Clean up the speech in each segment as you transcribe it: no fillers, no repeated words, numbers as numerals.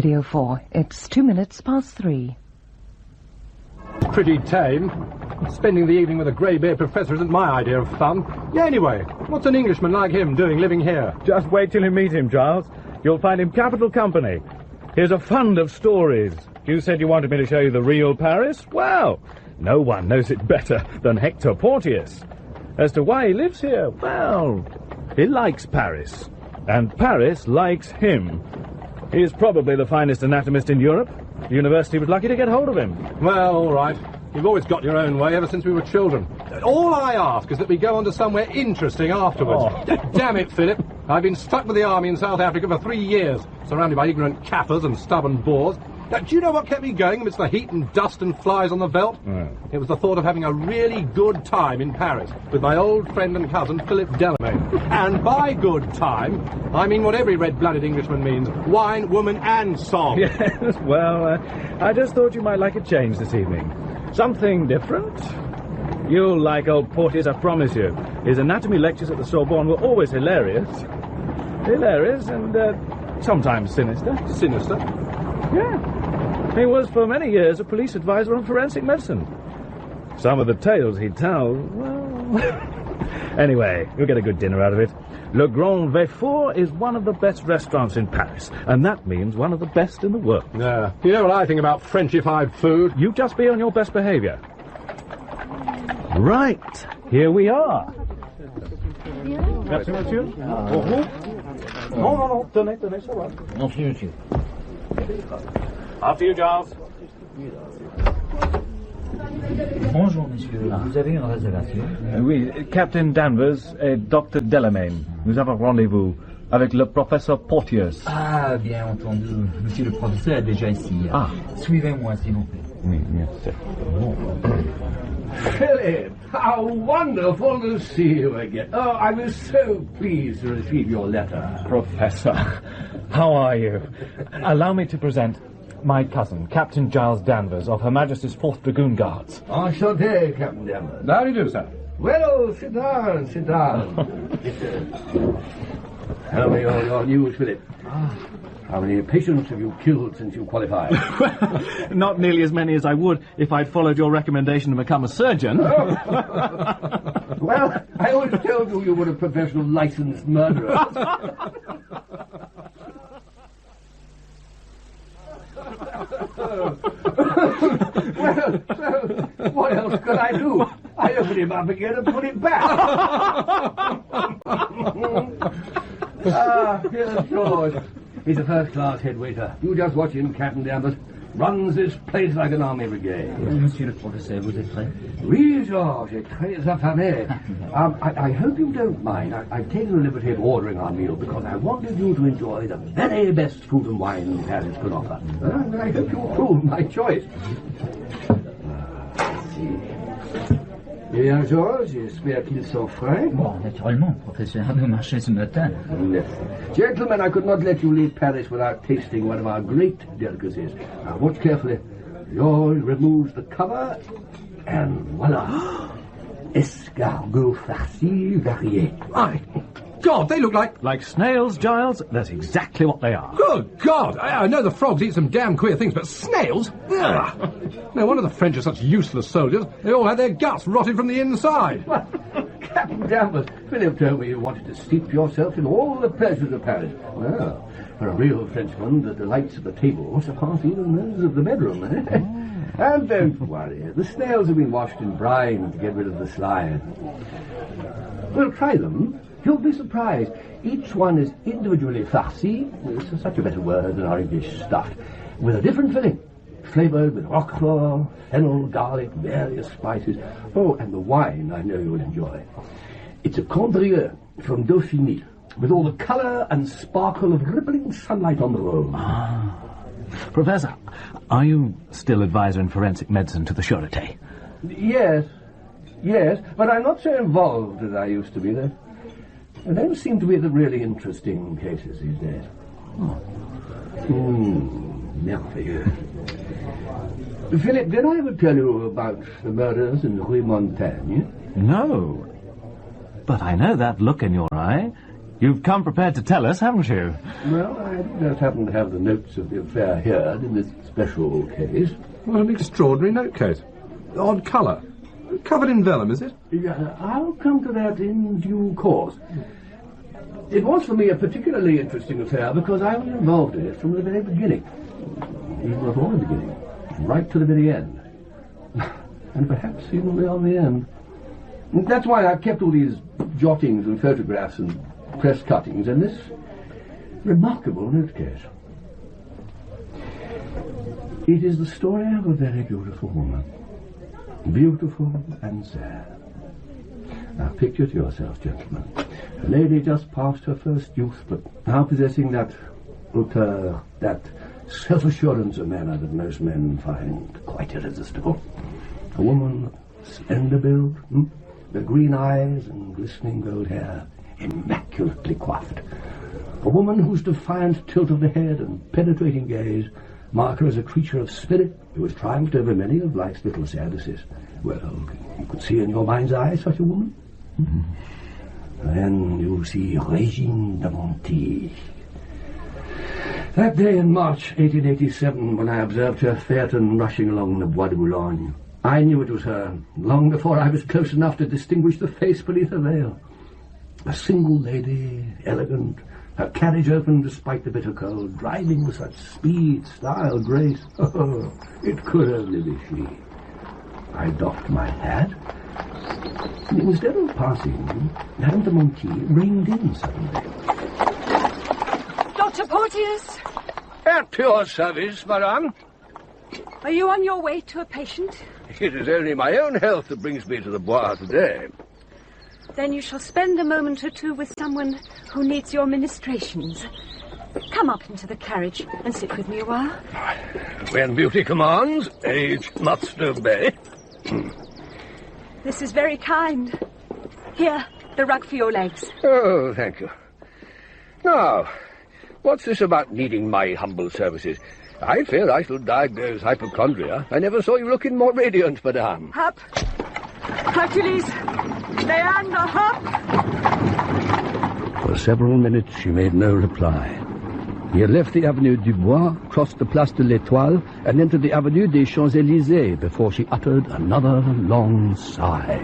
Studio 4. It's 2 minutes past 3. Pretty tame. Spending the evening with a grey-beard professor isn't my idea of fun. Yeah, anyway, what's an Englishman like him doing living here? Just wait till you meet him, Charles. You'll find him capital company. Here's a fund of stories. You said you wanted me to show you the real Paris? Well, no one knows it better than Hector Porteous. As to why he lives here, well, he likes Paris. And Paris likes him. He is probably the finest anatomist in Europe. The university was lucky to get hold of him. Well, all right. You've always got your own way ever since we were children. All I ask is that we go on to somewhere interesting afterwards. Oh. Damn it, Philip. I've been stuck with the army in South Africa for 3 years, surrounded by ignorant Kaffirs and stubborn Boers. Now, do you know what kept me going amidst the heat and dust and flies on the veldt? It was the thought of having a really good time in Paris with my old friend and cousin, Philip Delamain. And by good time, I mean what every red-blooded Englishman means. Wine, woman, and song. Yes, well, I just thought you might like a change this evening. Something different? You'll like old Porteous, I promise you. His anatomy lectures at the Sorbonne were always hilarious. Hilarious and sometimes sinister. Sinister? Yeah. He was for many years a police advisor on forensic medicine. Some of the tales he'd tell, well... Anyway, you'll get a good dinner out of it. Le Grand Vefour is one of the best restaurants in Paris, and that means one of the best in the world. Yeah. You know what I think about Frenchified food? You just be on your best behaviour. Right, here we are. Merci, monsieur. Non, tenez, ça va. Merci, monsieur. After you, Giles. Bonjour, monsieur. Vous avez une réservation? Oui, Captain Danvers et Dr. Delamain. Nous avons rendez-vous avec le professeur Porteous. Ah, bien entendu. Monsieur le professeur est déjà ici. Ah. Suivez-moi, s'il vous plaît. Oui, merci. Philip, how wonderful to see you again. Oh, I was so pleased to receive your letter. Professor, how are you? Allow me to present my cousin, Captain Giles Danvers, of Her Majesty's 4th Dragoon Guards. Enchanté, Captain Danvers. How do you do, sir? Well, sit down, sit down. Tell me your news, Philip. How many patients have you killed since you qualified? Not nearly as many as I would if I'd followed your recommendation to become a surgeon. Well, I always told you you were a professional licensed murderer. Well, what else could I do? I open him up again and put it back. Here's George. He's a first-class head waiter. You just watch him, Captain Danvers. Runs this place like an army brigade. Monsieur le professeur, vous êtes prêt? Oui, George, très affamé. I hope you don't mind. I've taken the liberty of ordering our meal because I wanted you to enjoy the very best food and wine Paris could offer. And I hope you approve my choice. Let's see. Bien, George, j'espère qu'ils sont frais. Bon, naturellement, professeur, nos marchés ce matin. Yes. Gentlemen, I could not let you leave Paris without tasting one of our great delicacies. Now, watch carefully. George removes the cover, and voila. Escargot farci varié. My God, they look like... Like snails, Giles? That's exactly what they are. Good God! I know the frogs eat some damn queer things, but snails? Ugh. No wonder the French are such useless soldiers. They all had their guts rotted from the inside. Captain Danvers, Philip told me you wanted to steep yourself in all the pleasures of Paris. Well, for a real Frenchman, the delights of the table surpass even those of the bedroom. And don't worry, the snails have been washed in brine to get rid of the slime. Well, try them. You'll be surprised. Each one is individually farci, it's such a better word than our English stuffed, with a different filling, flavoured with roquefort, fennel, garlic, various spices. Oh, and the wine I know you'll enjoy. It's a Condrieu from Dauphiny, with all the colour and sparkle of rippling sunlight on the Rhone. Ah. Professor, are you still advisor in forensic medicine to the Sûreté? Yes, but I'm not so involved as I used to be. There don't seem to be the really interesting cases these days. Merveilleux. Philip, did I ever tell you about the murders in Rue Montaigne? No. But I know that look in your eye. You've come prepared to tell us, haven't you? Well, I just happen to have the notes of the affair here in this special case. What an extraordinary note case. Odd colour. Covered in vellum, is it? Yeah, I'll come to that in due course. It was for me a particularly interesting affair because I was involved in it from the very beginning. Even before the beginning. Right to the very end. And perhaps even beyond the end. That's why I've kept all these jottings and photographs and press cuttings and this remarkable note case. It is the story of a very beautiful woman. Beautiful and sad. Now picture to yourself, gentlemen, a lady just past her first youth, but now possessing that hauteur, that self-assurance of manner that most men find quite irresistible. A woman of slender build, with green eyes and glistening gold hair, immaculately coiffed. A woman whose defiant tilt of the head and penetrating gaze mark her as a creature of spirit who has triumphed over many of life's little sadnesses. Well, you could see in your mind's eye such a woman. Then you see Regine de Monti. That day in March 1887, when I observed her phaeton rushing along the Bois de Boulogne, I knew it was her, long before I was close enough to distinguish the face beneath her veil. A single lady, elegant, her carriage open despite the bitter cold, driving with such speed, style, grace. Oh, it could only be she. I doffed my hat, and instead of passing, Madame de Monti reined in suddenly. Dr. Porteous! At your service, madame. Are you on your way to a patient? It is only my own health that brings me to the Bois today. Then you shall spend a moment or two with someone who needs your ministrations. Come up into the carriage and sit with me a while. When beauty commands, age must obey. This is very kind. Here, the rug for your legs. Oh, thank you. Now, what's this about needing my humble services? I fear I shall diagnose hypochondria. I never saw you looking more radiant, madame. Up. Hercules, Leander, up. For several minutes she made no reply. He had left the Avenue du Bois, crossed the Place de l'Étoile, and entered the Avenue des Champs-Élysées before she uttered another long sigh.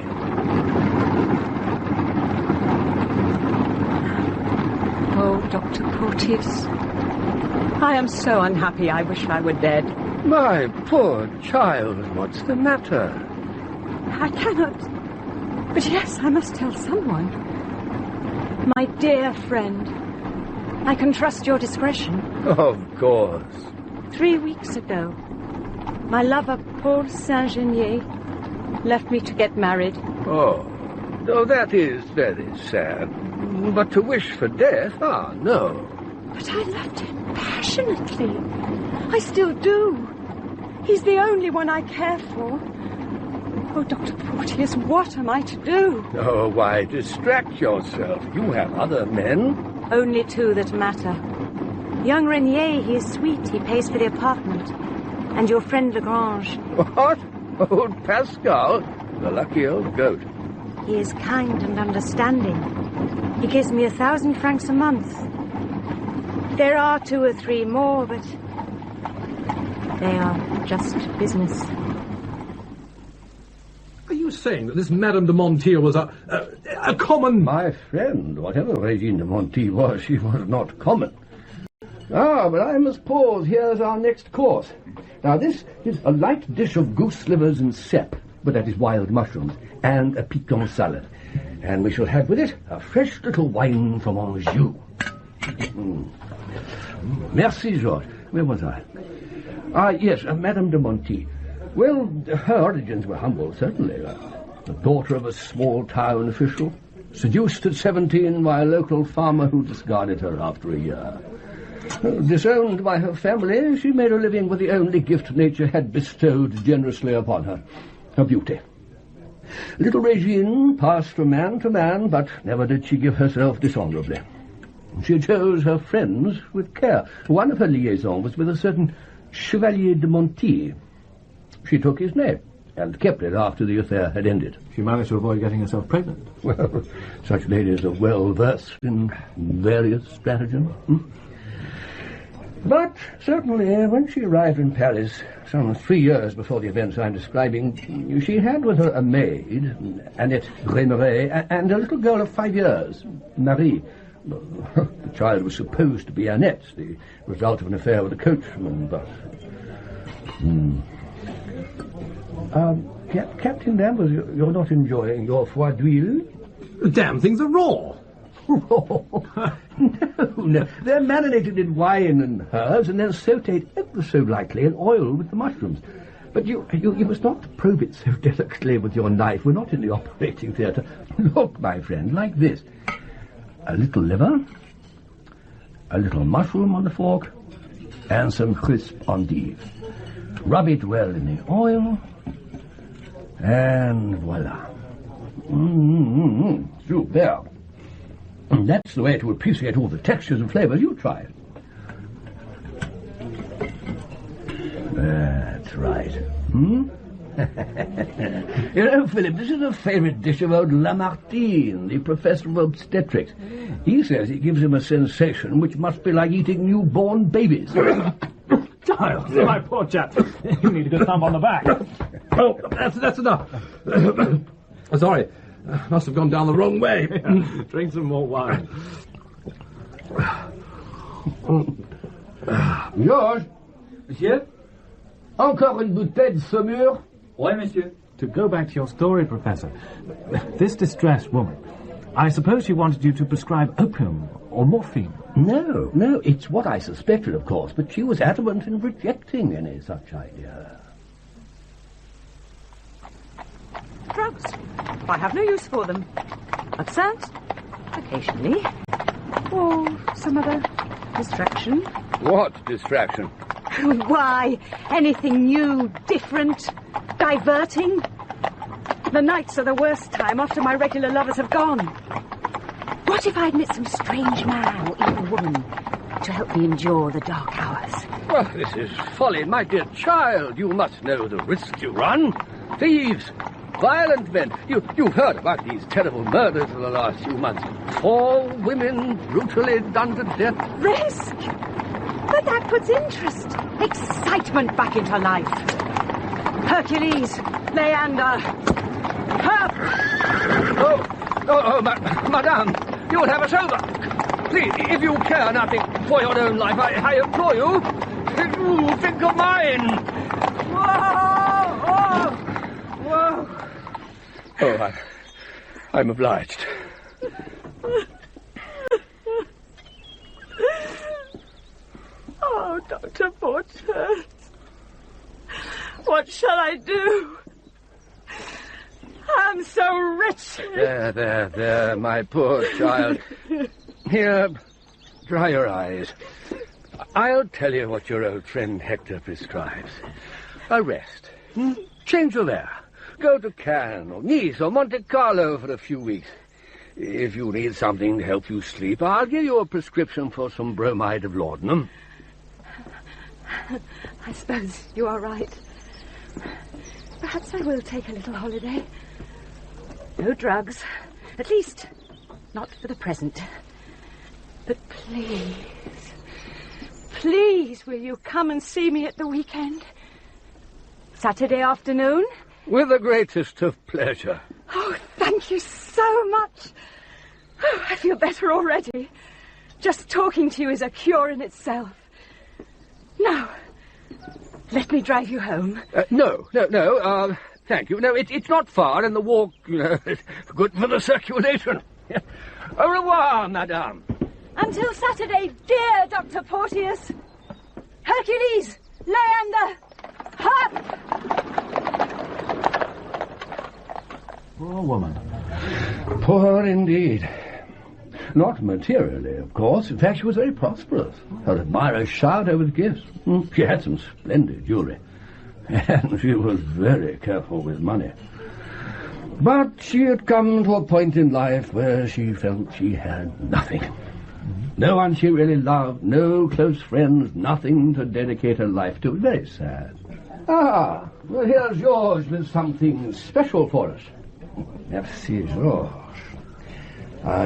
Oh, Dr. Porteous, I am so unhappy I wish I were dead. My poor child, what's the matter? I cannot. But yes, I must tell someone. My dear friend, I can trust your discretion. Of course. 3 weeks ago, my lover, Paul Saint-Genier, left me to get married. Oh, that is very sad. But to wish for death? Ah, no. But I loved him passionately. I still do. He's the only one I care for. Oh, Dr. Porteous, what am I to do? Oh, why distract yourself? You have other men. Only 2 that matter. Young Renier, he is sweet. He pays for the apartment. And your friend Lagrange. What? Old Pascal? The lucky old goat. He is kind and understanding. He gives me 1,000 francs a month. There are 2 or 3 more, but they are just business. Are you saying that this Madame de Monti was a common... My friend, whatever Regine de Monti was, she was not common. Ah, but I must pause. Here's our next course. Now, this is a light dish of goose livers and cèpe, but that is wild mushrooms, and a piquant salad. And we shall have with it a fresh little wine from Anjou. Merci, Georges. Where was I? Ah, yes, Madame de Monti. Well, her origins were humble, certainly. The daughter of a small-town official, seduced at 17 by a local farmer who discarded her after a year. Disowned by her family, she made a living with the only gift nature had bestowed generously upon her, her beauty. Little Regine passed from man to man, but never did she give herself dishonorably. She chose her friends with care. One of her liaisons was with a certain Chevalier de Monti. She took his name, and kept it after the affair had ended. She managed to avoid getting herself pregnant. Well, such ladies are well versed in various stratagems. But certainly, when she arrived in Paris, some 3 years before the events I'm describing, she had with her a maid, Annette Rémeret, and a little girl of 5 years, Marie. The child was supposed to be Annette, the result of an affair with a coachman, but... Captain Danvers, you're not enjoying your foie d'huile? The damn things are raw. No. They're marinated in wine and herbs and then sautéed ever so lightly in oil with the mushrooms. But you must not probe it so delicately with your knife. We're not in the operating theatre. Look, my friend, like this. A little liver, a little mushroom on the fork, and some crisp endive. Rub it well in the oil, and voila. Super. That's the way to appreciate all the textures and flavours. You try it. That's right. You know, Philip, this is a favourite dish of old Lamartine, the professor of obstetrics. He says it gives him a sensation which must be like eating newborn babies. Giles, my poor chap. You need a good thump on the back. Oh, that's enough. Sorry, must have gone down the wrong way. Drink some more wine. Georges? Monsieur? Encore une bouteille de saumure? Oui, monsieur. To go back to your story, Professor, this distressed woman, I suppose she wanted you to prescribe opium or morphine. No, it's what I suspected, of course, but she was adamant in rejecting any such idea. Drugs. I have no use for them. Absinthe, occasionally. Or some other distraction. What distraction? Why, anything new, different, diverting. The nights are the worst time after my regular lovers have gone. What if I'd met some strange man or even woman to help me endure the dark hours? Well, this is folly, my dear child. You must know the risks you run. Thieves, violent men. You've heard about these terrible murders of the last few months. 4 women brutally done to death. Risk? But that puts interest, excitement back into life. Hercules, Leander, Madame, you'll have us over. Please, if you care nothing for your own life, I implore you, think of mine. Whoa. Oh, I'm obliged. Oh, Dr. Porteous, what shall I do? I'm so wretched. There, my poor child. Here, dry your eyes. I'll tell you what your old friend Hector prescribes. A rest. Change of air. Go to Cannes or Nice or Monte Carlo for a few weeks. If you need something to help you sleep, I'll give you a prescription for some bromide of laudanum. I suppose you are right. Perhaps I will take a little holiday. No drugs. At least, not for the present. But please, will you come and see me at the weekend? Saturday afternoon? With the greatest of pleasure. Oh, thank you so much. Oh, I feel better already. Just talking to you is a cure in itself. Now, let me drive you home. No, thank you. No, it's not far, and the walk, is good for the circulation. Au revoir, madame. Until Saturday, dear Dr. Porteous. Hercules, Leander, hop! Poor woman. Poor indeed. Not materially, of course. In fact, she was very prosperous. Her admirers showered her with gifts. She had some splendid jewellery. And she was very careful with money. But she had come to a point in life where she felt she had nothing. No one she really loved, no close friends, nothing to dedicate her life to. Very sad. Ah, well, here's George with something special for us. Merci, George.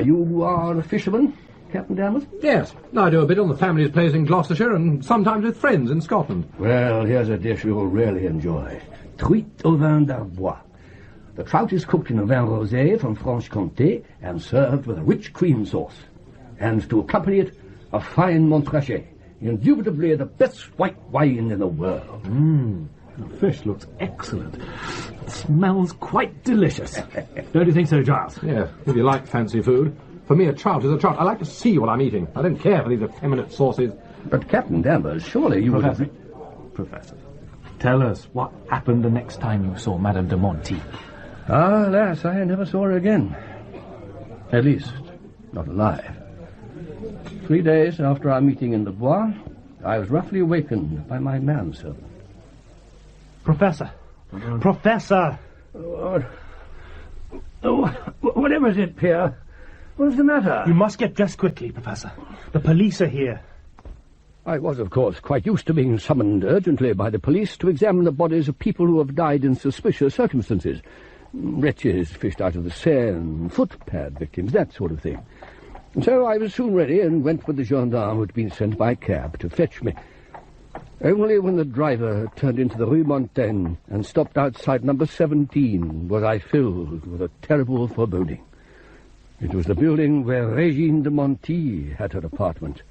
You are a fisherman, Captain Dammers? Yes, I do a bit on the family's place in Gloucestershire and sometimes with friends in Scotland. Well, here's a dish you'll really enjoy. Truite au vin d'Arbois. The trout is cooked in a vin rosé from Franche-Comté and served with a rich cream sauce. And to accompany it, a fine Montrachet, indubitably the best white wine in the world. The fish looks excellent. It smells quite delicious. Don't you think so, Giles? Yes, if you like fancy food. For me, a trout is a trout. I like to see what I'm eating. I don't care for these effeminate sauces. But, Captain Danvers, surely you Professor, Professor, tell us what happened the next time you saw Madame de Monty. Ah, alas, I never saw her again. At least, not alive. 3 days after our meeting in the Bois, I was roughly awakened by my manservant. Professor! Professor! Whatever is it, Pierre? What's the matter? You must get dressed quickly, Professor. The police are here. I was, of course, quite used to being summoned urgently by the police to examine the bodies of people who have died in suspicious circumstances. Wretches fished out of the Seine, footpad victims, that sort of thing. And so I was soon ready and went with the gendarme who had been sent by cab to fetch me. Only when the driver turned into the Rue Montaigne and stopped outside number 17 was I filled with a terrible foreboding. It was the building where Régine de Monty had her apartment.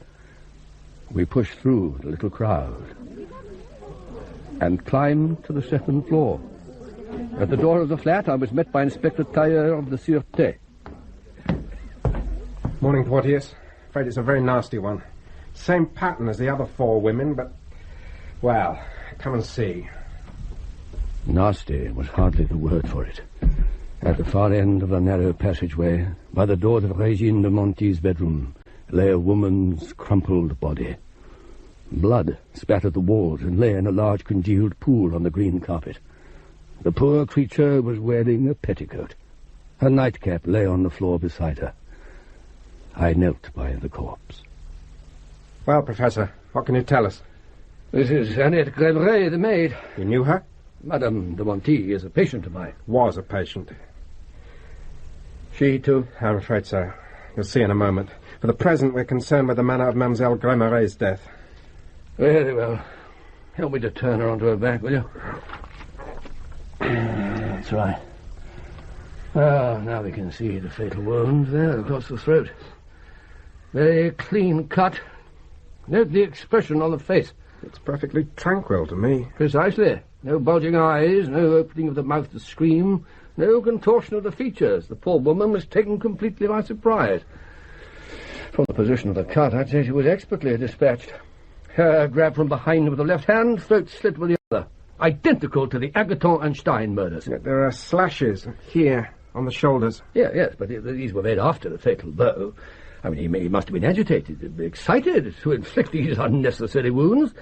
We pushed through the little crowd and climbed to the second floor. At the door of the flat, I was met by Inspector Tailleur of the Sûreté. Morning, Porteous. Afraid it's a very nasty one. Same pattern as the other 4 women, but... well, come and see. Nasty was hardly the word for it. At the far end of the narrow passageway, by the door of Régine de Monty's bedroom, lay a woman's crumpled body. Blood spattered the walls and lay in a large congealed pool on the green carpet. The poor creature was wearing a petticoat. Her nightcap lay on the floor beside her. I knelt by the corpse. Well, Professor, what can you tell us? This is Annette Greveret, the maid. You knew her? Madame de Monty is a patient of mine. Was a patient. She, too? I'm afraid so. You'll see in a moment. For the present, we're concerned with the manner of Mademoiselle Gremeret's death. Very well. Help me to turn her onto her back, will you? That's right. Ah, now we can see the fatal wound there across the throat. Very clean cut. Note the expression on the face. It's perfectly tranquil to me. Precisely. No bulging eyes, no opening of the mouth to scream, no contortion of the features. The poor woman was taken completely by surprise. From the position of the cut, I'd say she was expertly dispatched. Hair grabbed from behind with the left hand, throat slit with the other. Identical to the Agathon and Stein murders. There are slashes here on the shoulders. Yes, but these were made after the fatal blow. I mean, he must have been agitated, excited to inflict these unnecessary wounds.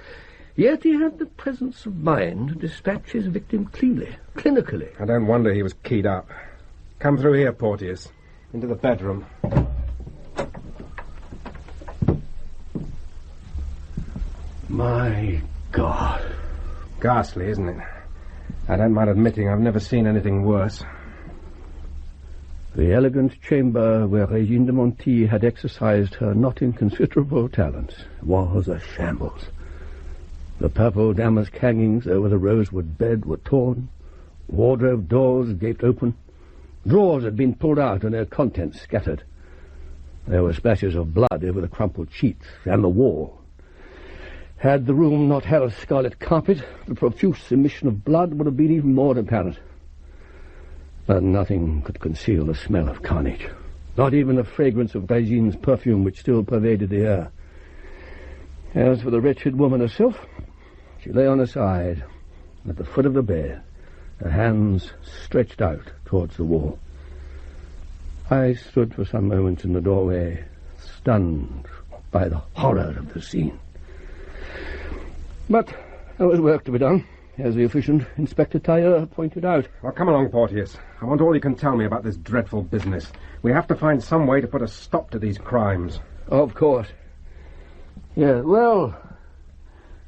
Yet he had the presence of mind to dispatch his victim cleanly, clinically. I don't wonder he was keyed up. Come through here, Porteous. Into the bedroom. My God. Ghastly, isn't it? I don't mind admitting I've never seen anything worse. The elegant chamber where Régine de Monty had exercised her not inconsiderable talents was a shambles. The purple damask hangings over the rosewood bed were torn, wardrobe doors gaped open, drawers had been pulled out and their contents scattered. There were splashes of blood over the crumpled sheets and the wall. Had the room not had a scarlet carpet, the profuse emission of blood would have been even more apparent. But nothing could conceal the smell of carnage, not even the fragrance of Régine's perfume which still pervaded the air. As for the wretched woman herself, she lay on her side, at the foot of the bed, her hands stretched out towards the wall. I stood for some moments in the doorway, stunned by the horror of the scene. But there was work to be done, as the efficient Inspector Tailleur pointed out. Well, come along, Porteous. I want all you can tell me about this dreadful business. We have to find some way to put a stop to these crimes. Of course. Yeah, well,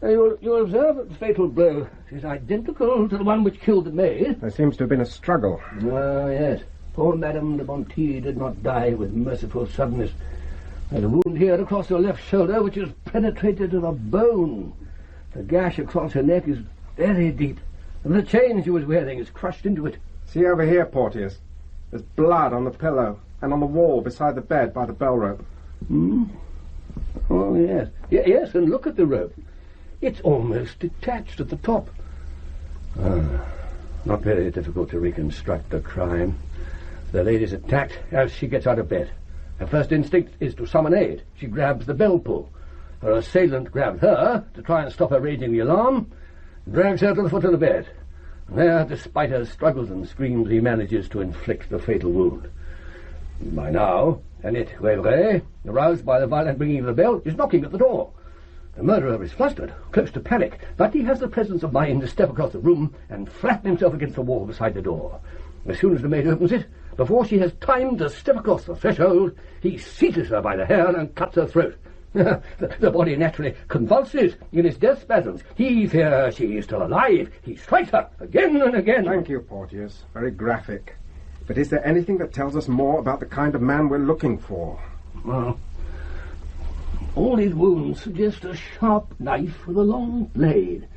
You observe that the fatal blow is identical to the one which killed the maid? There seems to have been a struggle. Oh, yes. Poor Madame de Monty did not die with merciful suddenness. There's a wound here across her left shoulder which has penetrated to the bone. The gash across her neck is very deep, and the chain she was wearing is crushed into it. See over here, Porteous. There's blood on the pillow and on the wall beside the bed by the bell rope. Hmm? Oh, yes. Yes, and look at the rope. It's almost detached at the top. Not very difficult to reconstruct the crime. The lady's attacked as she gets out of bed. Her first instinct is to summon aid. She grabs the bell pull. Her assailant grabs her to try and stop her raising the alarm, drags her to the foot of the bed. There, despite her struggles and screams, he manages to inflict the fatal wound. By now, Annette Wevray, aroused by the violent ringing of the bell, is knocking at the door. The murderer is flustered, close to panic, but he has the presence of mind to step across the room and flatten himself against the wall beside the door. As soon as the maid opens it, before she has time to step across the threshold, he seizes her by the hair and cuts her throat. The body naturally convulses in its death spasms. He fears she is still alive. He strikes her again and again. Thank you, Porteous. Very graphic. But is there anything that tells us more about the kind of man we're looking for? Well, all these wounds suggest a sharp knife with a long blade.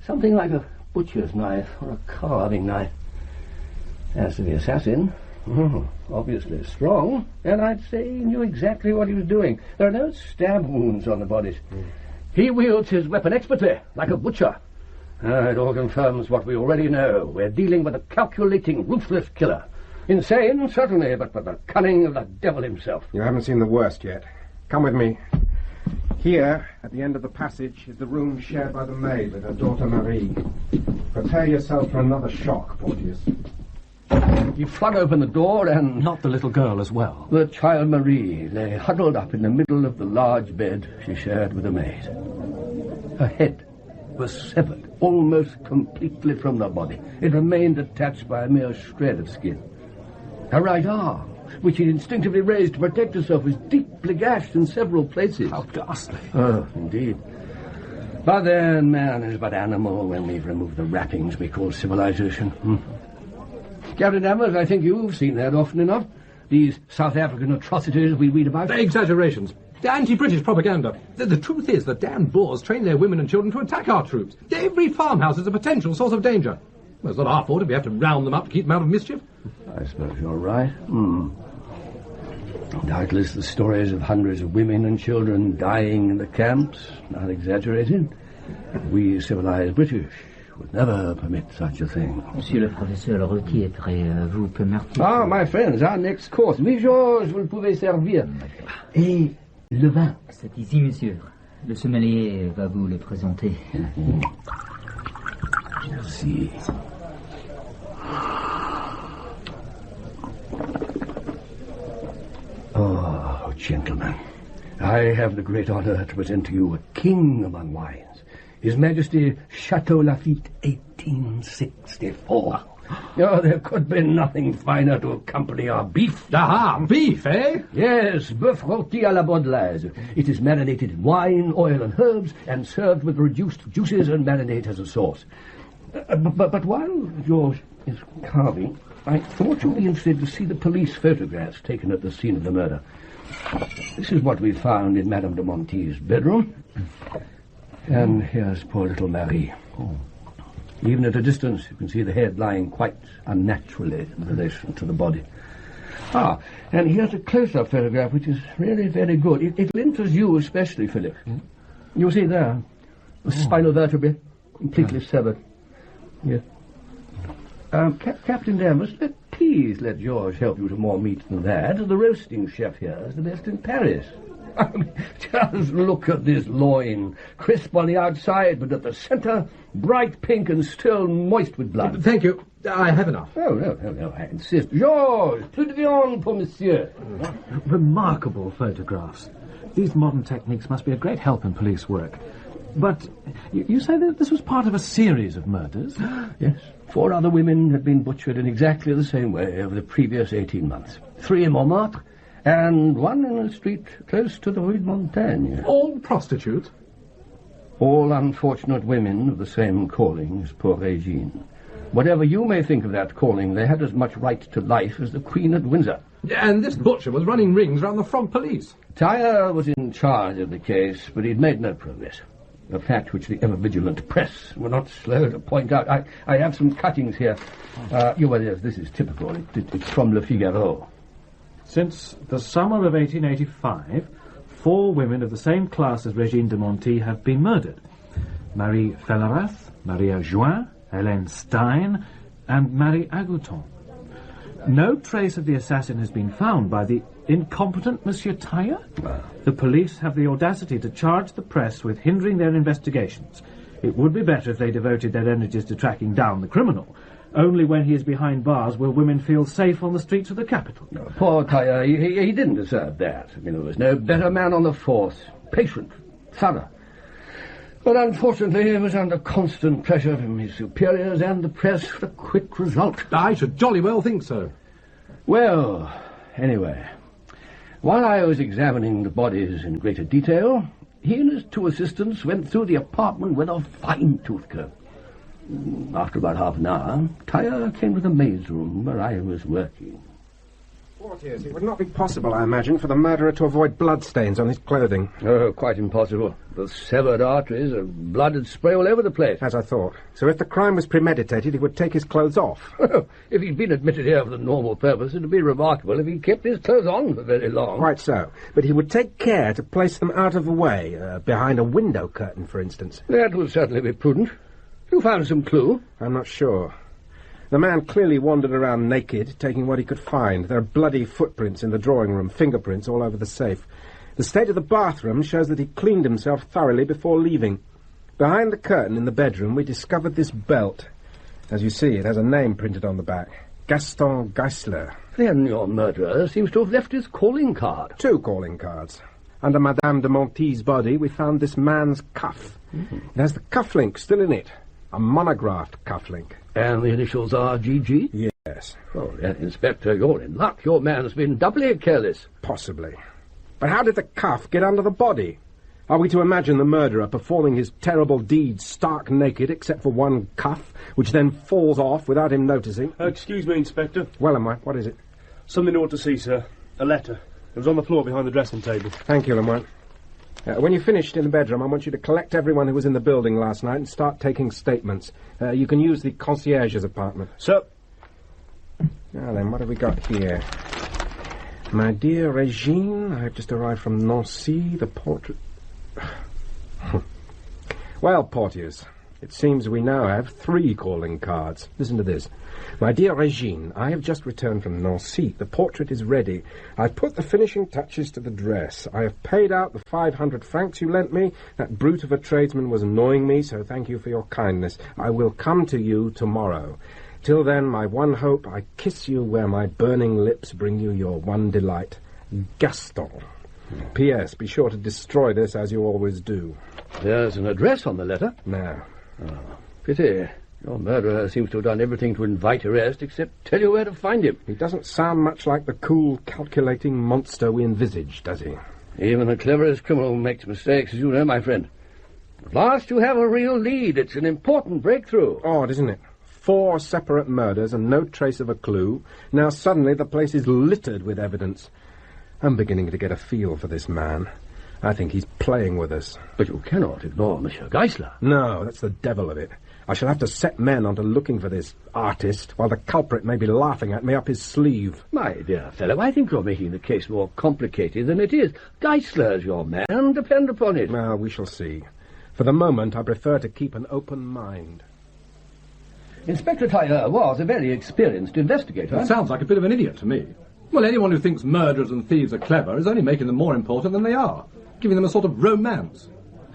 Something like a butcher's knife or a carving knife. As to the assassin, obviously strong, and I'd say he knew exactly what he was doing. There are no stab wounds on the bodies. He wields his weapon expertly, like a butcher. It all confirms what we already know. We're dealing with a calculating, ruthless killer. Insane, certainly, but the cunning of the devil himself. You haven't seen the worst yet. Come with me. Here, at the end of the passage, is the room shared by the maid with her daughter Marie. Prepare yourself for another shock, Porteous. He flung open the door and... Not the little girl as well. The child Marie lay huddled up in the middle of the large bed she shared with the maid. Her head was severed almost completely from the body. It remained attached by a mere shred of skin. Her right arm, which she instinctively raised to protect herself, was deeply gashed in several places. How ghastly. Oh, indeed. But then man is but animal when we've removed the wrappings we call civilization. Captain Danvers, I think you've seen that often enough. These South African atrocities we read about. Exaggerations. Anti-British propaganda. The truth is that damn Boers train their women and children to attack our troops. Every farmhouse is a potential source of danger. Well, it's not our fault if we have to round them up to keep them out of mischief. I suppose you're right. Doubtless the stories of hundreds of women and children dying in the camps are exaggerated. We civilized British would never permit such a thing. Monsieur le professeur, le rôti est prêt. Vous pouvez marquer. Ah, my friends, our next course. Oui, Georges, vous le pouvez servir. Et le vin. C'est ici, monsieur. Le sommelier va vous le présenter. Merci. Oh, gentlemen, I have the great honor to present to you a king among wines. His Majesty Chateau Lafite 1864. Oh, there could be nothing finer to accompany our beef. Aha, beef, eh? Yes, bœuf rôti à la Baudelaise. It is marinated in wine, oil and herbs, and served with reduced juices and marinade as a sauce. But while George is carving, I thought you'd be interested to see the police photographs taken at the scene of the murder. This is what we found in Madame de Monty's bedroom. And here's poor little Marie. Even at a distance, you can see the head lying quite unnaturally in relation to the body. And here's a close-up photograph, which is really very good. It'll interest you especially, Philip. You'll see there, the spinal vertebrae completely severed. Yes. Captain Danvers, please let George help you to more meat than that. The roasting chef here is the best in Paris. I mean, just look at this loin, crisp on the outside, but at the centre, bright pink and still moist with blood. Thank you. I have enough. Oh, no, I insist. Georges, plus de viande pour monsieur. Remarkable photographs. These modern techniques must be a great help in police work. But you say that this was part of a series of murders? Yes. 4 other women had been butchered in exactly the same way over the previous 18 months. 3 in Montmartre, and 1 in a street close to the Rue de Montaigne. All prostitutes? All unfortunate women of the same calling as poor Regine. Whatever you may think of that calling, they had as much right to life as the Queen at Windsor. And this butcher was running rings round the Frog Police. Tyre was in charge of the case, but he'd made no progress. A fact which the ever-vigilant press were not slow to point out. I have some cuttings here. This is typical. It's from Le Figaro. Since the summer of 1885, 4 women of the same class as Regine de Monty have been murdered. Marie Fellerath, Maria Juin, Hélène Stein, and Marie Agouton. No trace of the assassin has been found by the incompetent Monsieur Tyre. The police have the audacity to charge the press with hindering their investigations. It would be better if they devoted their energies to tracking down the criminal. Only when he is behind bars will women feel safe on the streets of the capital. Poor Tyre, he didn't deserve that. There was no better man on the force. Patient, thorough. But unfortunately he was under constant pressure from his superiors and the press for a quick result. I should jolly well think so. Well, anyway, while I was examining the bodies in greater detail, he and his 2 assistants went through the apartment with a fine-tooth comb. After about half an hour, Tyre came to the maid's room where I was working. Portiers, it would not be possible, I imagine, for the murderer to avoid bloodstains on his clothing. Oh, quite impossible. The severed arteries and blood would spray all over the place. As I thought. So if the crime was premeditated, he would take his clothes off. If he'd been admitted here for the normal purpose, it would be remarkable if he kept his clothes on for very long. Quite so. But he would take care to place them out of the way, behind a window curtain, for instance. That would certainly be prudent. You found some clue? I'm not sure. The man clearly wandered around naked, taking what he could find. There are bloody footprints in the drawing room, fingerprints all over the safe. The state of the bathroom shows that he cleaned himself thoroughly before leaving. Behind the curtain in the bedroom, we discovered this belt. As you see, it has a name printed on the back. Gaston Geisler. Then your murderer seems to have left his calling card. 2 calling cards. Under Madame de Monty's body, we found this man's cuff. It has the cufflink still in it. A monographed cufflink. And the initials are GG? Yes. Oh, then, Inspector, you're in luck. Your man's been doubly careless. Possibly. But how did the cuff get under the body? Are we to imagine the murderer performing his terrible deeds stark naked, except for one cuff, which then falls off without him noticing? Excuse me, Inspector. Well, Lemoine, what is it? Something you ought to see, sir. A letter. It was on the floor behind the dressing table. Thank you, Lemoine. When you're finished in the bedroom, I want you to collect everyone who was in the building last night and start taking statements. You can use the concierge's apartment. Sir. Now then, what have we got here? My dear Regine, I have just arrived from Nancy, the portrait... Well, Portiers, it seems we now have 3 calling cards. Listen to this. My dear Regine, I have just returned from Nancy. The portrait is ready. I've put the finishing touches to the dress. I have paid out the 500 francs you lent me. That brute of a tradesman was annoying me, so thank you for your kindness. I will come to you tomorrow. Till then, my one hope, I kiss you where my burning lips bring you your one delight. Gaston. P.S. Be sure to destroy this as you always do. There's an address on the letter. No. Oh, pity. Your murderer seems to have done everything to invite arrest except tell you where to find him. He doesn't sound much like the cool, calculating monster we envisaged, does he? Even the cleverest criminal makes mistakes, as you know, my friend. At last you have a real lead. It's an important breakthrough. Odd, isn't it? 4 separate murders and no trace of a clue. Now suddenly the place is littered with evidence. I'm beginning to get a feel for this man. I think he's playing with us. But you cannot ignore Monsieur Geisler. No, that's the devil of it. I shall have to set men onto looking for this artist, while the culprit may be laughing at me up his sleeve. My dear fellow, I think you're making the case more complicated than it is. Geisler's your man, depend upon it. Well, we shall see. For the moment, I prefer to keep an open mind. Inspector Tyre was a very experienced investigator. It sounds like a bit of an idiot to me. Well, anyone who thinks murderers and thieves are clever is only making them more important than they are, giving them a sort of romance.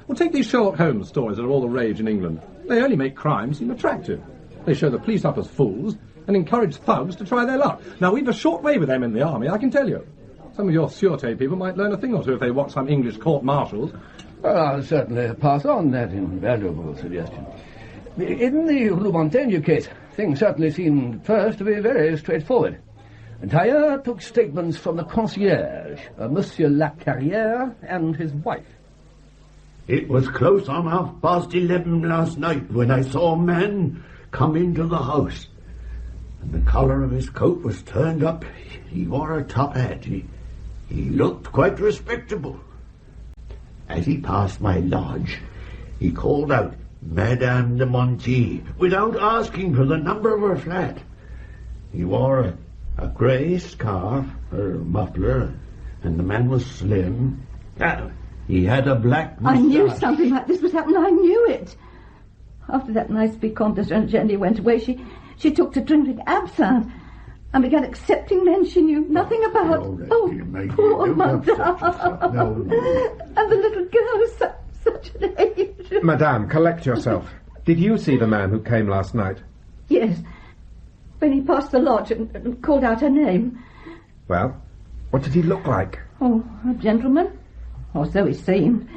Well, take these Sherlock Holmes stories that are all the rage in England. They only make crime seem attractive. They show the police up as fools and encourage thugs to try their luck. Now, we've a short way with them in the army, I can tell you. Some of your sûreté people might learn a thing or two if they watch some English court-martials. Well, I'll certainly pass on that invaluable suggestion. In the Rue Montaigne case, things certainly seemed at first to be very straightforward. Tyre took statements from the concierge, Monsieur Lacarrière, and his wife. It was close on 11:30 last night when I saw a man come into the house. And the collar of his coat was turned up. He wore a top hat. He looked quite respectable. As he passed my lodge, he called out, Madame de Monty, without asking for the number of her flat. He wore a grey scarf, or muffler, and the man was slim. He had a black moustache. I knew something like this was happening. I knew it. After that nice Vicomtesse Jenny went away, she took to drinking absinthe and began accepting men she knew nothing about. Poor Madame. And the little girl is such an age. Madame, collect yourself. Did you see the man who came last night? Yes. When he passed the lodge and called out her name. Well, what did he look like? Oh, a gentleman. Or so he seemed.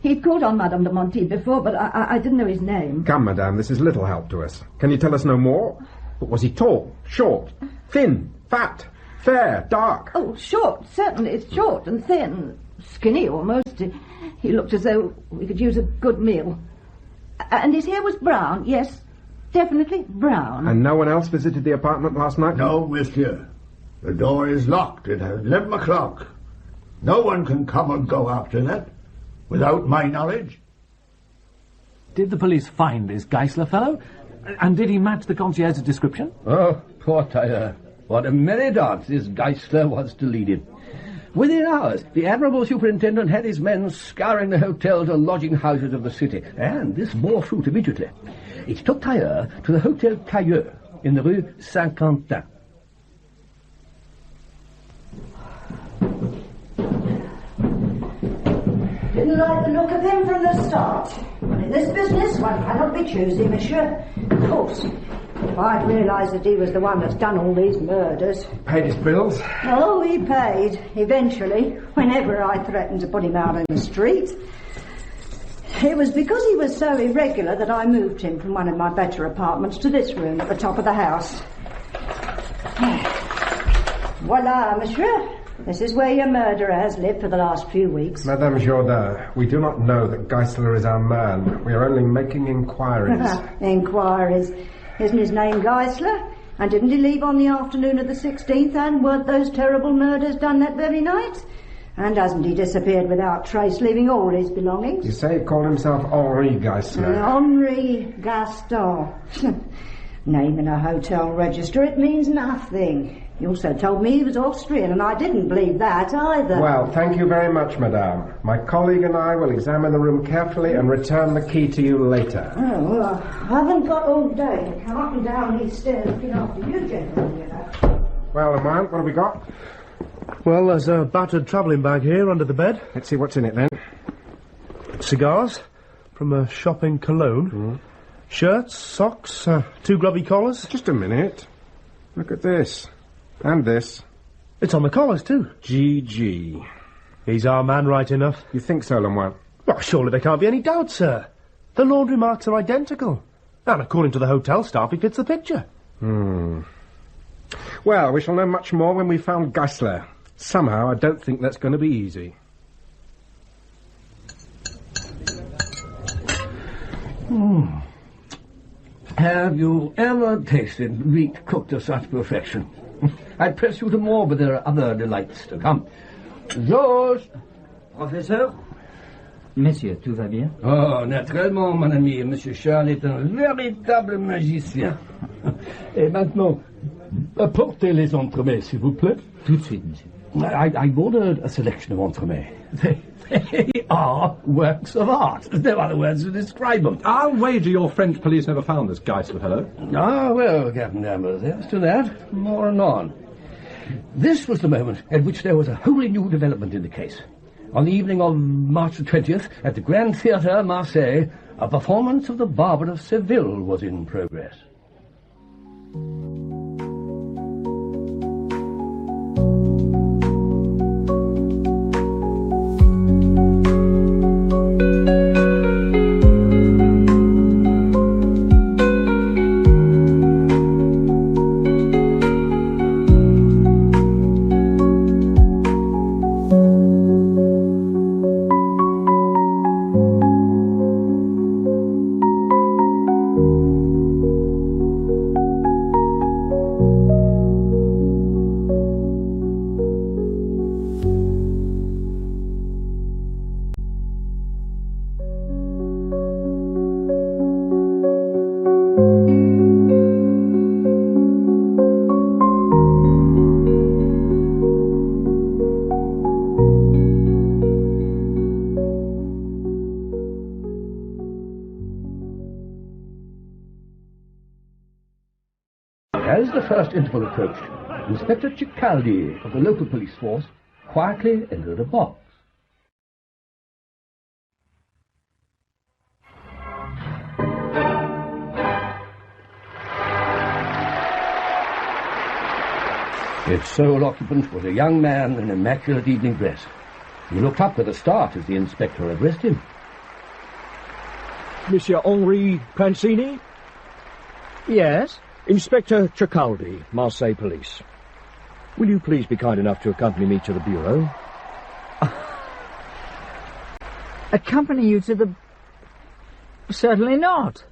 He'd called on Madame de Monty before, but I didn't know his name. Come, Madame, this is little help to us. Can you tell us no more? But was he tall, short, thin, fat, fair, dark? Oh, short, certainly. Short and thin. Skinny, almost. He looked as though we could use a good meal. And his hair was brown, yes, definitely brown. And no one else visited the apartment last night? No, monsieur. The door is locked at 11 o'clock. No one can come and go after that, without my knowledge. Did the police find this Geisler fellow? And did he match the concierge's description? Oh, poor Tyler. What a merry dance this Geisler was to lead in. Within hours, the admirable superintendent had his men scouring the hotels and lodging houses of the city, and this bore fruit immediately. It took Tyler to the Hotel Cailleux in the Rue Saint-Quentin. Didn't like the look of him from the start. But in this business, one cannot be choosy, monsieur. Of course, if I'd realised that he was the one that's done all these murders... Paid his bills? Oh, he paid, eventually, whenever I threatened to put him out in the street. It was because he was so irregular that I moved him from one of my better apartments to this room at the top of the house. Voila, monsieur. This is where your murderer has lived for the last few weeks. Madame Jourdain, we do not know that Geisler is our man. We are only making inquiries. Inquiries. Isn't his name Geisler? And didn't he leave on the afternoon of the 16th? And weren't those terrible murders done that very night? And hasn't he disappeared without trace, leaving all his belongings? You say he called himself Henri Geisler. Henri Gaston. Name in a hotel register, it means nothing. He also told me he was Austrian, and I didn't believe that either. Well, thank you very much, madame. My colleague and I will examine the room carefully and return the key to you later. Oh, well, I haven't got all day to come up and down these stairs looking after you gentlemen, you know. Well, Lamont, what have we got? Well, there's a battered travelling bag here under the bed. Let's see what's in it, then. Cigars from a shop in Cologne. Shirts, socks, 2 grubby collars. Just a minute. Look at this. And this. It's on the collars, too. GG. He's our man right enough. You think so, Lemoine? Well, surely there can't be any doubt, sir. The laundry marks are identical. And according to the hotel staff, he fits the picture. Well, we shall know much more when we've found Geisler. Somehow, I don't think that's going to be easy. Have you ever tasted meat cooked to such perfection? I'd press you to more, but there are other delights to come. Georges! Professeur? Messieurs, tout va bien? Oh, naturellement, mon ami. Monsieur Charles est un véritable magicien. Et maintenant, apportez les entremets, s'il vous plaît. Tout de suite, monsieur. I ordered a selection of entremets. They are works of art. There's no other words to describe them. I'll wager your French police never found this Geisler fellow. Ah, well, Captain Danvers, as to that, more anon. This was the moment at which there was a wholly new development in the case. On the evening of March the 20th, at the Grand Theatre, Marseille, a performance of The Barber of Seville was in progress. first interval approached, Inspector Cicaldi of the local police force quietly entered a box. Its sole occupant was a young man in immaculate evening dress. He looked up with a start as the inspector addressed him. Monsieur Henri Prancini? Yes? Inspector Cicaldi, Marseille Police. Will you please be kind enough to accompany me to the bureau? Accompany you to the... Certainly not.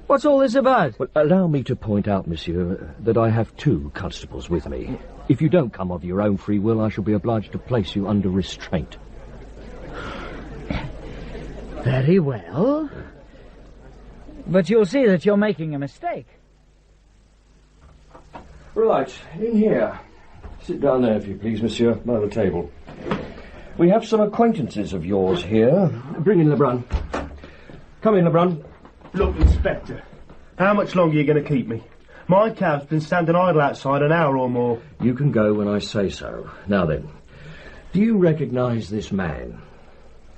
What's all this about? Well, allow me to point out, monsieur, that I have 2 constables with me. If you don't come of your own free will, I shall be obliged to place you under restraint. Very well. But you'll see that you're making a mistake. Right, in here. Sit down there, if you please, monsieur, by the table. We have some acquaintances of yours here. Bring in Lebrun. Come in, Lebrun. Look, Inspector, how much longer are you going to keep me? My cab's been standing idle outside an hour or more. You can go when I say so. Now then, do you recognise this man?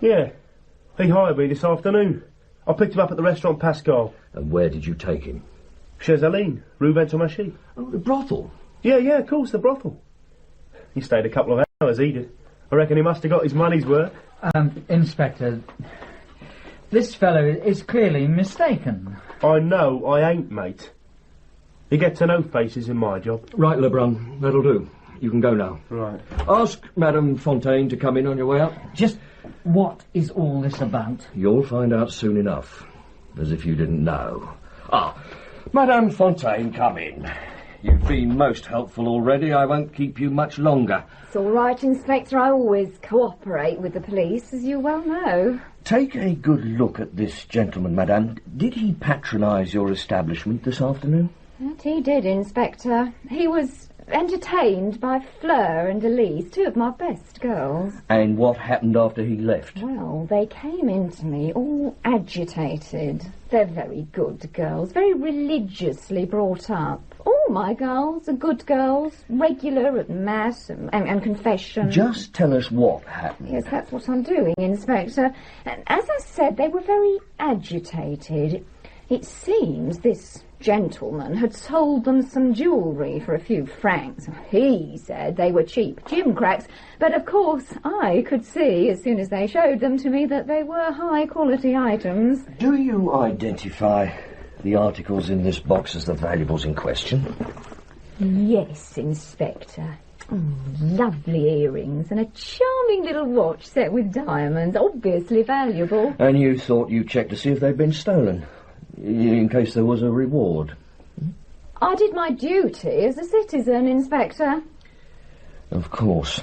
Yeah, he hired me this afternoon. I picked him up at the restaurant Pascal. And where did you take him? Chez Aline, Rue Ventomachy. Oh, the brothel? Yeah, of course, the brothel. He stayed a couple of hours, he did. I reckon he must have got his money's worth. Inspector, this fellow is clearly mistaken. I know I ain't, mate. You get to know faces in my job. Right, Lebrun, that'll do. You can go now. Right. Ask Madame Fontaine to come in on your way out. Just what is all this about? You'll find out soon enough. As if you didn't know. Madame Fontaine, come in. You've been most helpful already. I won't keep you much longer. It's all right, Inspector. I always cooperate with the police, as you well know. Take a good look at this gentleman, madame. Did he patronise your establishment this afternoon? That he did, Inspector. He was entertained by Fleur and Elise, 2 of my best girls. And what happened after he left? Well, they came into me all agitated. They're very good girls, very religiously brought up. All my girls are good girls, regular at mass and confession. Just tell us what happened. Yes, that's what I'm doing, Inspector. And as I said, they were very agitated. It seems this gentleman had sold them some jewellery for a few francs. He said they were cheap gimcracks, but of course I could see as soon as they showed them to me that they were high-quality items. Do you identify the articles in this box as the valuables in question? Yes, Inspector. Lovely earrings and a charming little watch set with diamonds, obviously valuable. And you thought you'd check to see if they'd been stolen, in case there was a reward? I did my duty as a citizen, Inspector. Of course.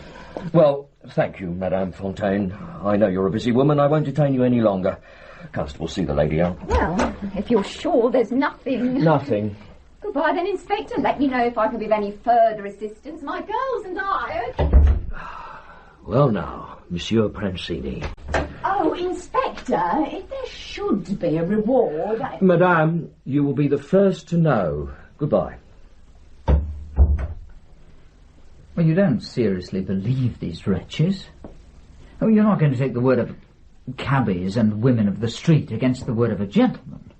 Well, thank you, Madame Fontaine. I know you're a busy woman. I won't detain you any longer. Constable, see the lady out. Well, if you're sure there's nothing... Nothing. Goodbye then, Inspector. Let me know if I can be of any further assistance. My girls and I... Well now, Monsieur Prancini. Oh, Inspector, if there should be a reward... Madame, you will be the first to know. Goodbye. Well, you don't seriously believe these wretches? Oh, you're not going to take the word of cabbies and women of the street against the word of a gentleman.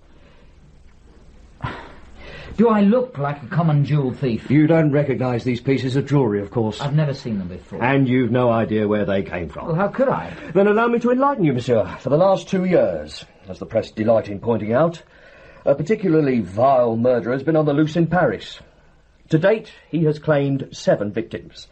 Do I look like a common jewel thief? You don't recognise these pieces of jewellery, of course. I've never seen them before. And you've no idea where they came from. Well, how could I? Then allow me to enlighten you, monsieur. For the last 2 years, as the press delight in pointing out, a particularly vile murderer has been on the loose in Paris. To date, he has claimed 7 victims.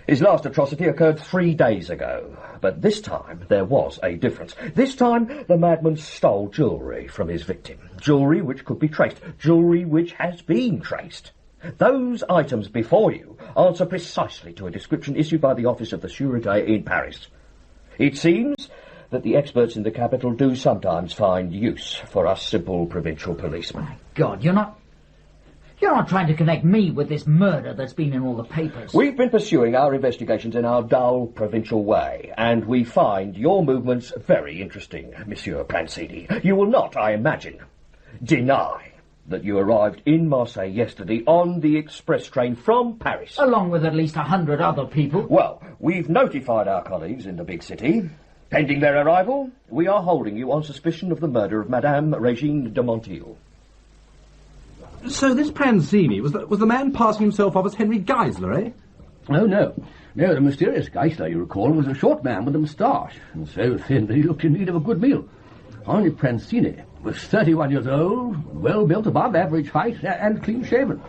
His last atrocity occurred 3 days ago, but this time there was a difference. This time the madman stole jewellery from his victim. Jewellery which could be traced. Jewellery which has been traced. Those items before you answer precisely to a description issued by the office of the Sûreté in Paris. It seems that the experts in the capital do sometimes find use for us simple provincial policemen. My God, you're not trying to connect me with this murder that's been in all the papers. We've been pursuing our investigations in our dull provincial way, and we find your movements very interesting, Monsieur Prancini. You will not, I imagine, deny that you arrived in Marseille yesterday on the express train from Paris. Along with at least 100 other people. Well, we've notified our colleagues in the big city. Pending their arrival, we are holding you on suspicion of the murder of Madame Regine de Montiel. So this Pranzini was the man passing himself off as Henry Geisler, eh? Oh, no. No, the mysterious Geisler, you recall, was a short man with a moustache, and so thin that he looked in need of a good meal. Only Pranzini was 31 years old, well-built, above average height, and clean-shaven.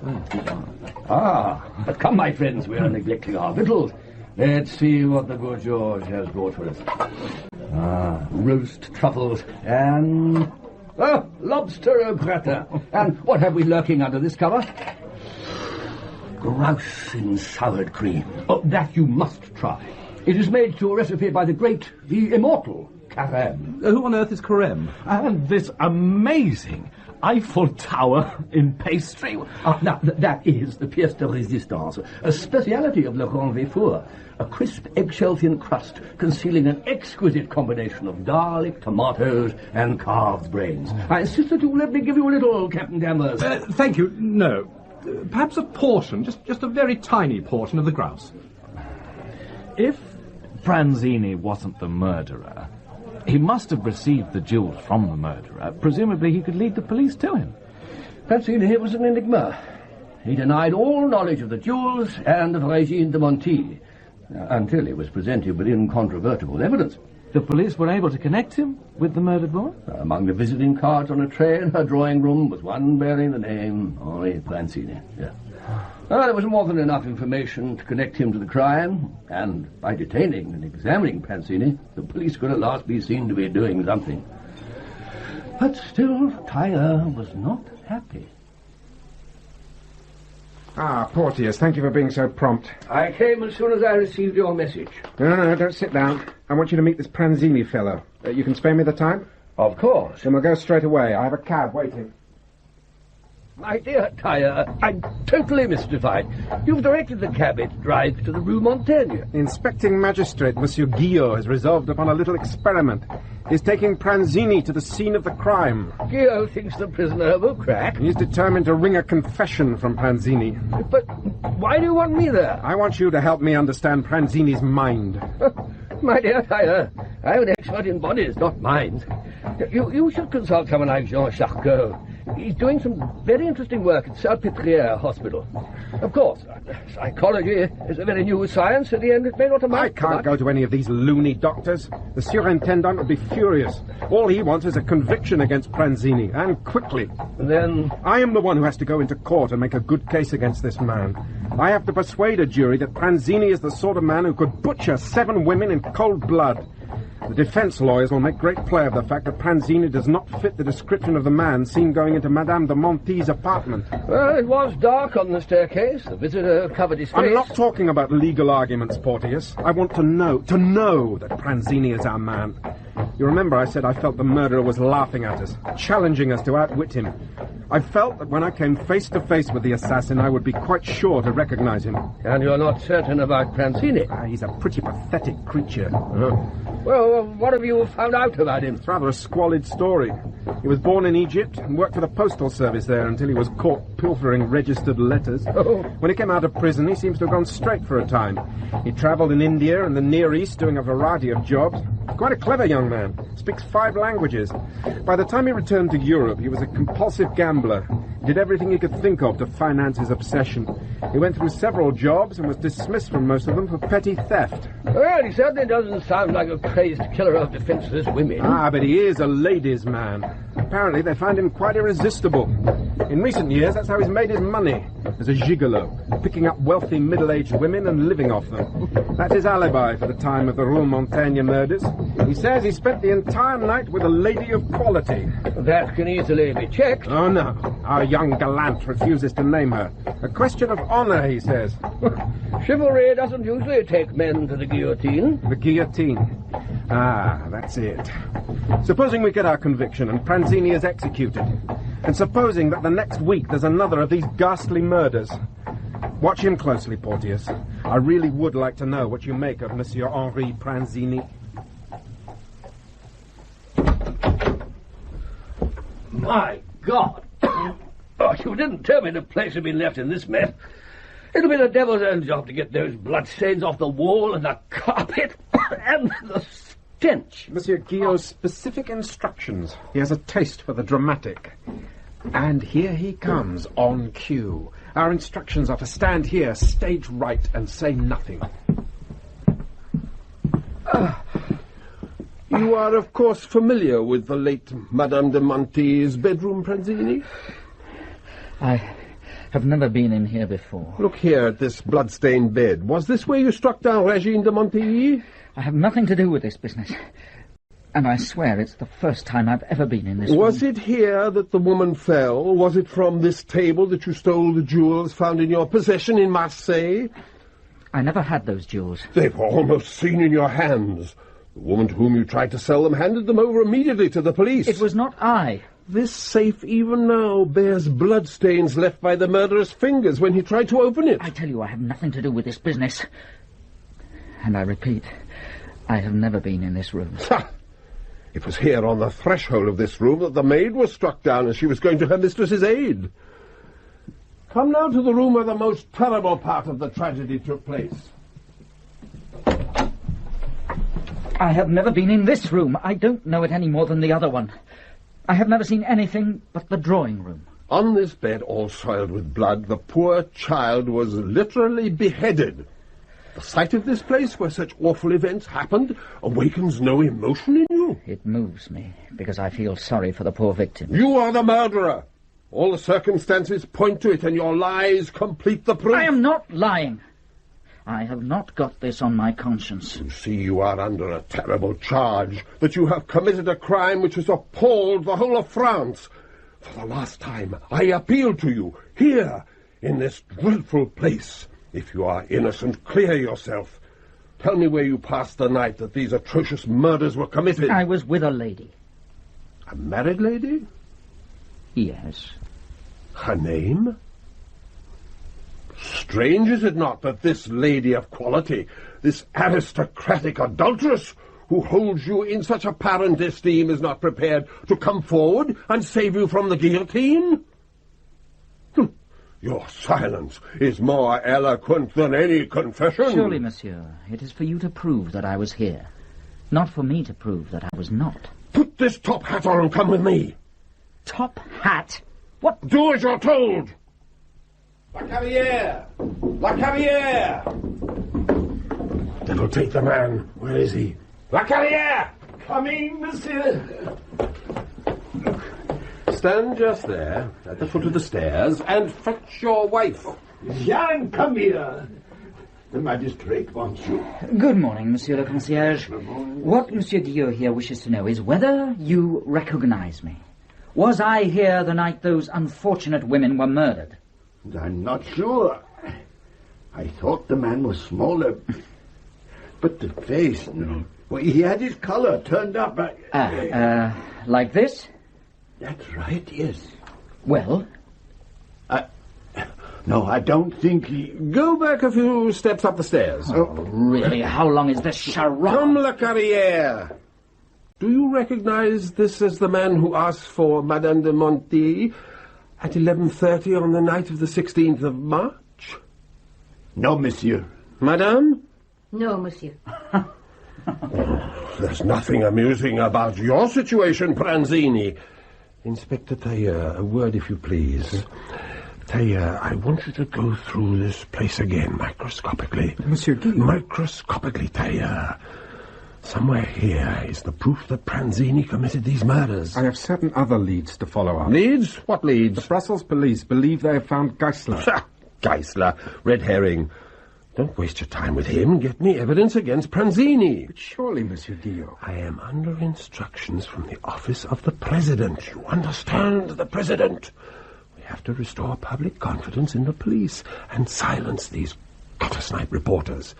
But come, my friends, we are neglecting our victuals. Let's see what the good George has brought for us. Roast truffles and... lobster au gratin. And what have we lurking under this cover? Grouse in soured cream. Oh, that you must try. It is made to a recipe by the immortal Carême. Who on earth is Carême? And this amazing Eiffel Tower in pastry. Now, that is the pièce de résistance, a speciality of Le Grand Véfour, a crisp eggshell-thin crust concealing an exquisite combination of garlic, tomatoes, and calves' brains. I insist that you let me give you a little, Captain Danvers. Thank you. No. Perhaps a portion, just a very tiny portion of the grouse. If Pranzini wasn't the murderer, he must have received the jewels from the murderer. Presumably he could lead the police to him. Pranzini was an enigma. He denied all knowledge of the jewels and of Regine de Montiel, until he was presented with incontrovertible evidence. The police were able to connect him with the murdered woman? Among the visiting cards on a tray in her drawing room was one bearing the name Henri Pranzini. Yeah. There was more than enough information to connect him to the crime, and by detaining and examining Pranzini, the police could at last be seen to be doing something. But still, Tyler was not happy. Porteous, thank you for being so prompt. I came as soon as I received your message. No, don't sit down. I want you to meet this Pranzini fellow. You can spare me the time? Of course. Then we'll go straight away. I have a cab waiting. My dear Tyler, I'm totally mystified. You've directed the cabbage drive to the Rue Montaigne. The inspecting magistrate, Monsieur Guillot, has resolved upon a little experiment. He's taking Pranzini to the scene of the crime. Guillot thinks the prisoner will crack. He's determined to wring a confession from Pranzini. But why do you want me there? I want you to help me understand Pranzini's mind. My dear Tyler, I'm an expert in bodies, not minds. You should consult someone like Jean Charcot. He's doing some very interesting work at Salpêtrière Hospital. Of course, psychology is a very new science. At the end, it may not amount I can't go to any of these loony doctors. The surintendant would be furious. All he wants is a conviction against Pranzini, and quickly. Then I am the one who has to go into court and make a good case against this man. I have to persuade a jury that Pranzini is the sort of man who could butcher 7 women in cold blood. The defense lawyers will make great play of the fact that Pranzini does not fit the description of the man seen going into Madame de Montiel's apartment. Well, it was dark on the staircase. The visitor covered his face. I'm not talking about legal arguments, Porteous. I want to know that Pranzini is our man. You remember I said I felt the murderer was laughing at us, challenging us to outwit him. I felt that when I came face to face with the assassin, I would be quite sure to recognize him. And you're not certain about Pranzini? He's a pretty pathetic creature. Well, what have you found out about him? It's rather a squalid story. He was born in Egypt and worked for the postal service there until he was caught pilfering registered letters. Oh. When he came out of prison, he seems to have gone straight for a time. He travelled in India and the Near East doing a variety of jobs. Quite a clever young man. Speaks 5 languages. By the time he returned to Europe, he was a compulsive gambler. He did everything he could think of to finance his obsession. He went through several jobs and was dismissed from most of them for petty theft. Well, he certainly doesn't sound like a crazed killer of defenseless women. But he is a ladies' man. Apparently they find him quite irresistible. In recent years, that's how he's made his money. As a gigolo, picking up wealthy middle-aged women and living off them. That's his alibi for the time of the Rue Montaigne murders. He says he spent the entire night with a lady of quality. That can easily be checked. Oh, no. Our young gallant refuses to name her. A question of honour, he says. Chivalry doesn't usually take men to the guillotine. The guillotine. That's it. Supposing we get our conviction and Pranzini is executed, and supposing that the next week there's another of these ghastly murders. Watch him closely, Porteous. I really would like to know what you make of Monsieur Henri Pranzini. My God! gosh, you didn't tell me the place had been left in this mess. It'll be the devil's own job to get those bloodstains off the wall and the carpet and the stench. Monsieur Guillot's specific instructions. He has a taste for the dramatic. And here he comes, on cue. Our instructions are to stand here, stage right, and say nothing. You are, of course, familiar with the late Madame de Monti's bedroom, Pranzini? I have never been in here before. Look here at this blood-stained bed. Was this where you struck down Regine de Monti? I have nothing to do with this business. And I swear it's the first time I've ever been in this room. Was it here that the woman fell? Was it from this table that you stole the jewels found in your possession in Marseille? I never had those jewels. They were almost seen in your hands. The woman to whom you tried to sell them handed them over immediately to the police. It was not I. This safe even now bears bloodstains left by the murderer's fingers when he tried to open it. I tell you, I have nothing to do with this business. And I repeat, I have never been in this room. Ha! It was here on the threshold of this room that the maid was struck down as she was going to her mistress's aid. Come now to the room where the most terrible part of the tragedy took place. I have never been in this room. I don't know it any more than the other one. I have never seen anything but the drawing room. On this bed, all soiled with blood, the poor child was literally beheaded. The sight of this place where such awful events happened awakens no emotion in you. It moves me, because I feel sorry for the poor victim. You are the murderer. All the circumstances point to it, and your lies complete the proof. I am not lying. I have not got this on my conscience. You see, you are under a terrible charge, that you have committed a crime which has appalled the whole of France. For the last time, I appeal to you, here, in this dreadful place. If you are innocent, clear yourself. Tell me where you passed the night that these atrocious murders were committed. I was with a lady. A married lady? Yes. Her name? Strange, is it not, that this lady of quality, this aristocratic adulteress, who holds you in such apparent esteem, is not prepared to come forward and save you from the guillotine? Your silence is more eloquent than any confession. Surely, monsieur, it is for you to prove that I was here, not for me to prove that I was not. Put this top hat on and come with me. Top hat? What? Do as you're told. La Carrière! La Carrière! That'll take the man. Where is he? La Carrière! Coming, monsieur. Stand just there, at the foot of the stairs, and fetch your wife. Jean, come here. The magistrate wants you. Good morning, monsieur le concierge. What Monsieur Guillot here wishes to know is whether you recognize me. Was I here the night those unfortunate women were murdered? I'm not sure. I thought the man was smaller. But the face, no. Well, he had his collar turned up. Like this? That's right, yes. Well? No, I don't think he... Go back a few steps up the stairs. Oh, really? How long is this charade? Come, La Carrière. Do you recognize this as the man who asked for Madame de Monti at 11:30 on the night of the 16th of March? No, monsieur. Madame? No, monsieur. There's nothing amusing about your situation, Pranzini. Inspector Tailleur, a word if you please. Tailleur, I want you to go through this place again, microscopically. Monsieur Guillot. Microscopically, Tailleur. Somewhere here is the proof that Pranzini committed these murders. I have certain other leads to follow up. Leads? What leads? The Brussels police believe they have found Geisler. Geisler, red herring. Don't waste your time with him. Get me evidence against Pranzini. But surely, Monsieur Guillot. I am under instructions from the office of the President. You understand? The President. We have to restore public confidence in the police and silence these gutter-snipe reporters.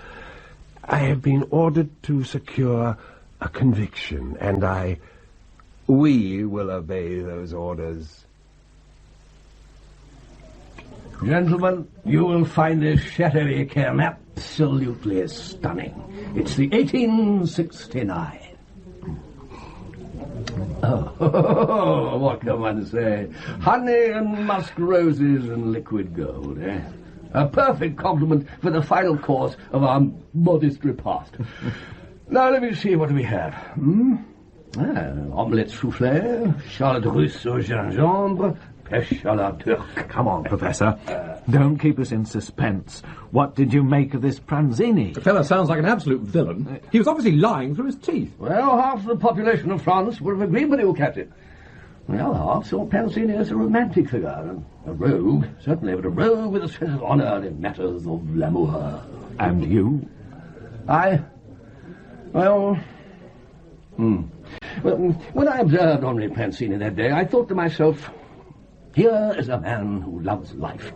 I have been ordered to secure a conviction, and we will obey those orders. Gentlemen, you will find this Châtelet cairn absolutely stunning. It's the 1869. Oh, what can one say? Honey and musk roses and liquid gold, eh? A perfect compliment for the final course of our modest repast. Now, let me see what we have. Omelette soufflé, charlotte russe au gingembre, pêche à la turque. Come on, Professor. Don't keep us in suspense. What did you make of this Pranzini? The fellow sounds like an absolute villain. He was obviously lying through his teeth. Well, half the population of France would have agreed with you, Captain. The other half saw Pranzini as a romantic figure, a rogue, certainly, but a rogue with a sense of honour in matters of l'amour. And you? Well, when I observed Henri Pranzini that day, I thought to myself, here is a man who loves life.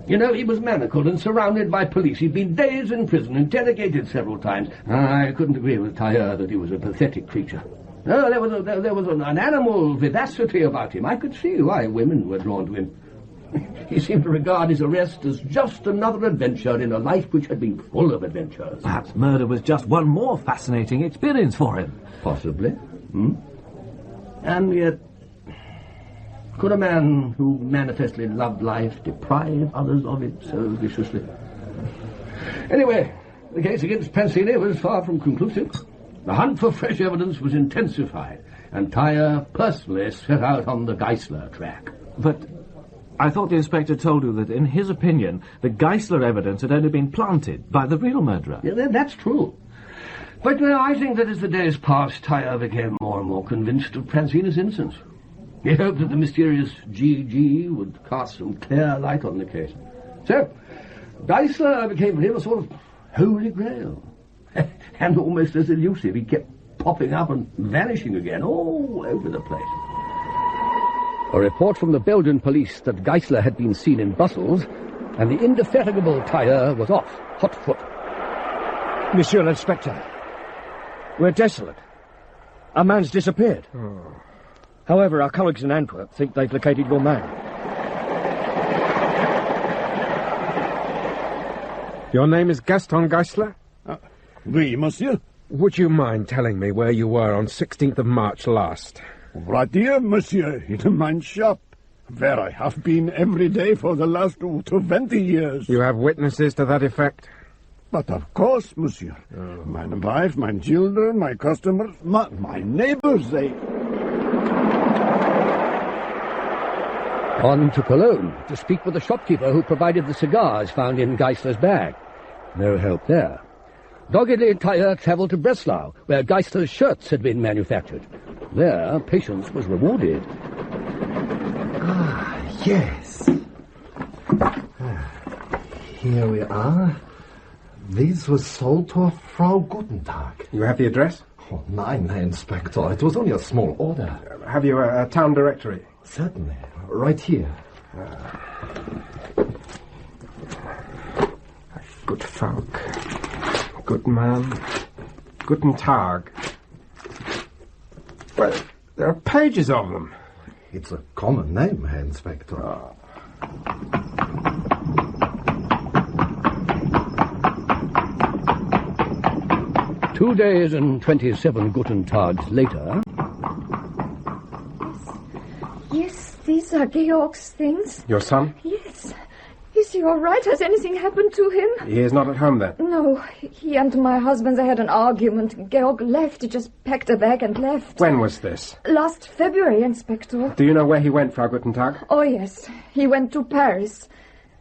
You know, he was manacled and surrounded by police. He'd been days in prison, interrogated several times. I couldn't agree with Tailleur that he was a pathetic creature. No, there was an animal vivacity about him. I could see why women were drawn to him. He seemed to regard his arrest as just another adventure in a life which had been full of adventures. Perhaps murder was just one more fascinating experience for him. Possibly. And yet, could a man who manifestly loved life deprive others of it so viciously? Anyway, the case against Pranzini was far from conclusive. The hunt for fresh evidence was intensified, and Tailleur personally set out on the Geisler track. But I thought the inspector told you that, in his opinion, the Geisler evidence had only been planted by the real murderer. Yeah, that's true. But I think that as the days passed, Tailleur became more and more convinced of Pranzini's innocence. He hoped that the mysterious G.G. would cast some clear light on the case. So, Geisler became for him a sort of holy grail. And almost as elusive, he kept popping up and vanishing again all over the place. A report from the Belgian police that Geisler had been seen in Brussels, and the indefatigable Tailleur was off, hot foot. Monsieur l'Inspector, we're desolate. Our man's disappeared. However, our colleagues in Antwerp think they've located your man. Your name is Gaston Geisler? Oui, monsieur. Would you mind telling me where you were on 16th of March last? Right here, monsieur, in my shop, where I have been every day for the last 20 years. You have witnesses to that effect? But of course, monsieur. My wife, my children, my customers, my neighbors, they... On to Cologne to speak with the shopkeeper who provided the cigars found in Geisler's bag. No help there. Doggedly, Tailleur travelled to Breslau, where Geisler's shirts had been manufactured. There, patience was rewarded. Yes. Here we are. These were sold to a Frau Gutentag. You have the address? Oh, nein, Herr Inspector. It was only a small order. Have you a town directory? Certainly. Right here. Good folk. Good man. Guten Tag. Well, there are pages of them. It's a common name, Herr Inspector. 2 days and 27 Guten Tags later... Yes, these are Georg's things. Your son? Yes. Is he all right? Has anything happened to him? He is not at home, then? No. He and my husband, they had an argument. Georg left. He just packed a bag and left. When was this? Last February, Inspector. Do you know where he went, Frau Guten Tag? Oh, yes. He went to Paris.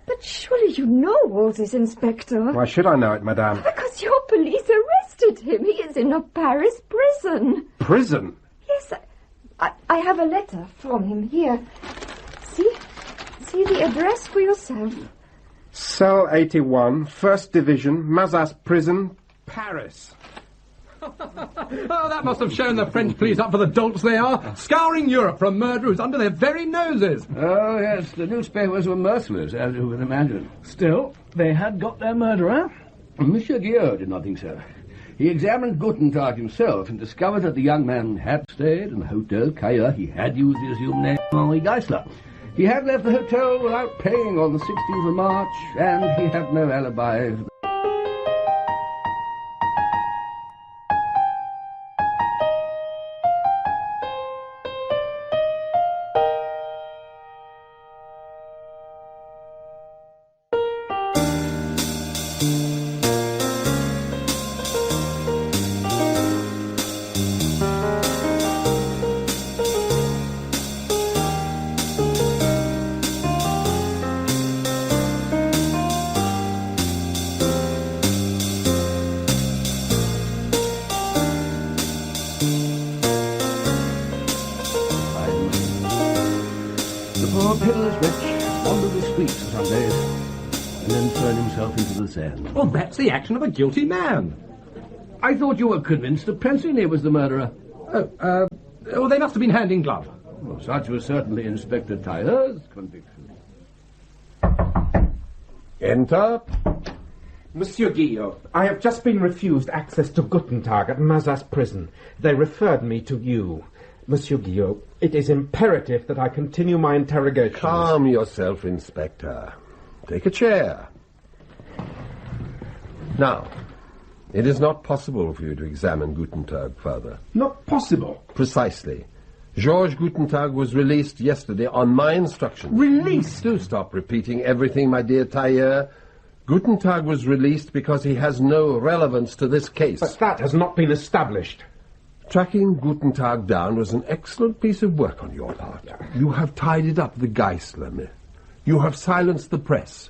But surely you know all this, Inspector. Why should I know it, madame? Because your police arrested him. He is in a Paris prison. Prison? Yes, I have a letter from him here. See the address for yourself. Cell 81, 1st Division, Mazas Prison, Paris. Oh, that must have shown the French police up for the dolts they are, scouring Europe for a murderer who's under their very noses. Oh, yes, the newspapers were merciless, as you can imagine. Still, they had got their murderer. Monsieur Guillaume did not think so. He examined Guten Tag himself and discovered that the young man had stayed in the Hotel Cailleur. He had used the assumed name Henri Geisler. He had left the hotel without paying on the 16th of March, and he had no alibi. himself into the sand. Well, that's the action of a guilty man. I thought you were convinced that Prancini was the murderer. Oh, they must have been hand in glove. Well, such was certainly Inspector Tyler's conviction. Enter. Monsieur Guillot, I have just been refused access to Guttentag at Mazas prison. They referred me to you. Monsieur Guillot, it is imperative that I continue my interrogation. Calm yourself, Inspector. Take a chair. Now, it is not possible for you to examine Guttentag further. Not possible? Precisely. Georges Guttentag was released yesterday on my instructions. Released? Do stop repeating everything, my dear Tailleur. Guttentag was released because he has no relevance to this case. But that has not been established. Tracking Guttentag down was an excellent piece of work on your part. You have tidied up the Geisler myth. You have silenced the press.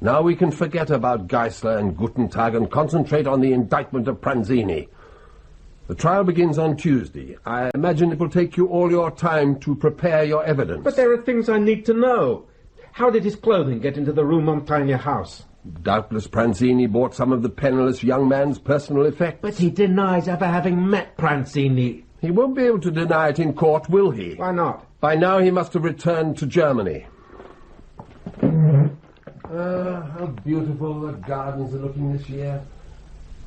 Now we can forget about Geisler and Guttentag and concentrate on the indictment of Pranzini. The trial begins on Tuesday. I imagine it will take you all your time to prepare your evidence. But there are things I need to know. How did his clothing get into the Rue Montaigne house? Doubtless Pranzini bought some of the penniless young man's personal effects. But he denies ever having met Pranzini. He won't be able to deny it in court, will he? Why not? By now he must have returned to Germany. How beautiful the gardens are looking this year.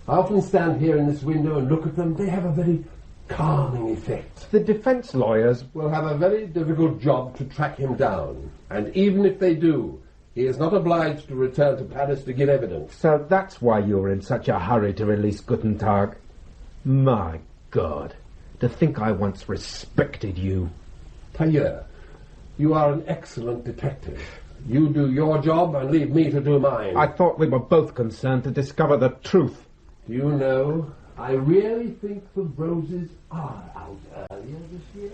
I often stand here in this window and look at them. They have a very calming effect. The defense lawyers will have a very difficult job to track him down. And even if they do, he is not obliged to return to Paris to give evidence. So that's why you're in such a hurry to release Guttentag. My God, to think I once respected you. Tailleur, you are an excellent detective. You do your job and leave me to do mine. I thought we were both concerned to discover the truth. Do you know, I really think the roses are out earlier this year.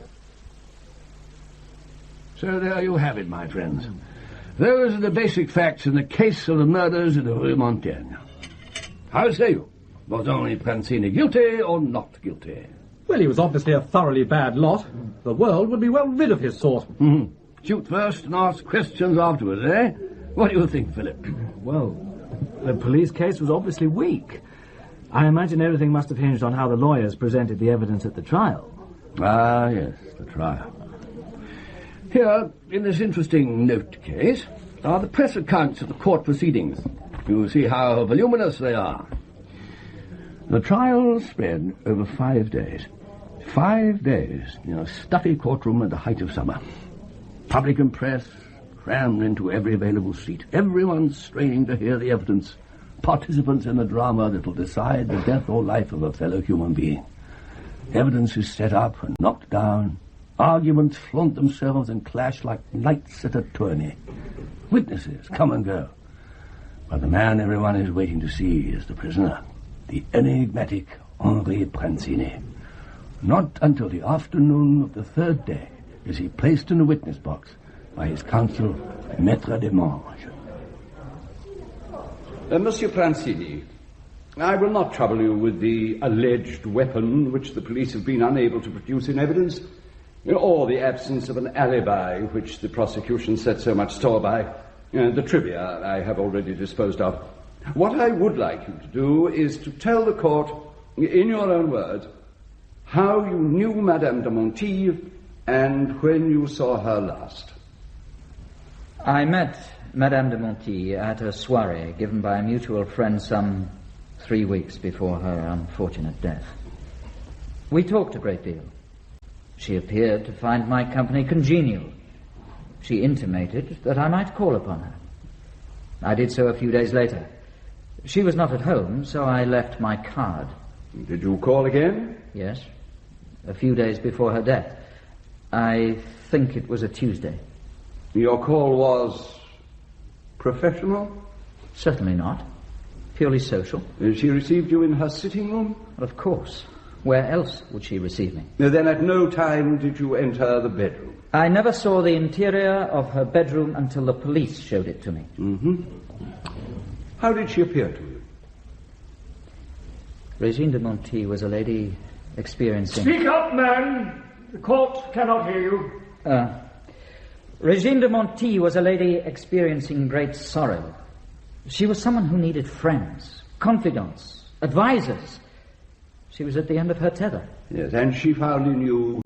So there you have it, my friends. Those are the basic facts in the case of the murders in the Rue Montaigne. How say you? Was only Pranzini guilty or not guilty? Well, he was obviously a thoroughly bad lot. The world would be well rid of his sort. Shoot first and ask questions afterwards, eh? What do you think, Philip? Well, the police case was obviously weak. I imagine everything must have hinged on how the lawyers presented the evidence at the trial. Ah, yes, the trial. Here, in this interesting note case, are the press accounts of the court proceedings. You see how voluminous they are. The trial spread over 5 days. 5 days in a stuffy courtroom at the height of summer. Public and press crammed into every available seat. Everyone straining to hear the evidence. Participants in the drama that will decide the death or life of a fellow human being. Evidence is set up and knocked down. Arguments flaunt themselves and clash like lights at a tourney. Witnesses come and go. But the man everyone is waiting to see is the prisoner, the enigmatic Henri Pranzini. Not until the afternoon of the 3rd day is he placed in the witness box by his counsel, Maître Demange. Monsieur Pranzini, I will not trouble you with the alleged weapon which the police have been unable to produce in evidence, or the absence of an alibi which the prosecution set so much store by. The trivia I have already disposed of. What I would like you to do is to tell the court, in your own words, how you knew Madame de Montijo and when you saw her last. I met Madame de Montijo at a soirée given by a mutual friend some 3 weeks before her unfortunate death. We talked a great deal. She appeared to find my company congenial. She intimated that I might call upon her. I did so a few days later. She was not at home, so I left my card. Did you call again? Yes, a few days before her death. I think it was a Tuesday. Your call was professional? Certainly not. Purely social. She received you in her sitting room? Of course. Where else would she receive me? Then at no time did you enter the bedroom? I never saw the interior of her bedroom until the police showed it to me. How did she appear to you? Regine de Montijo was a lady experiencing... Speak up, man! The court cannot hear you. Regine de Montijo was a lady experiencing great sorrow. She was someone who needed friends, confidants, advisors. She was at the end of her tether. Yes, and she found in you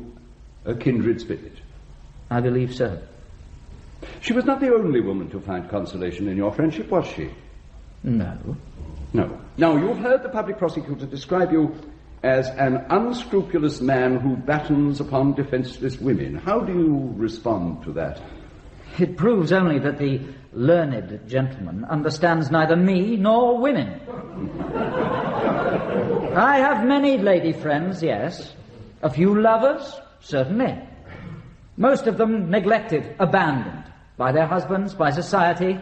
a kindred spirit. I believe so. She was not the only woman to find consolation in your friendship, was she? No. No. Now, you've heard the public prosecutor describe you as an unscrupulous man who battens upon defenseless women. How do you respond to that? It proves only that the learned gentleman understands neither me nor women. I have many lady friends, yes. A few lovers, certainly. Most of them neglected, abandoned by their husbands, by society,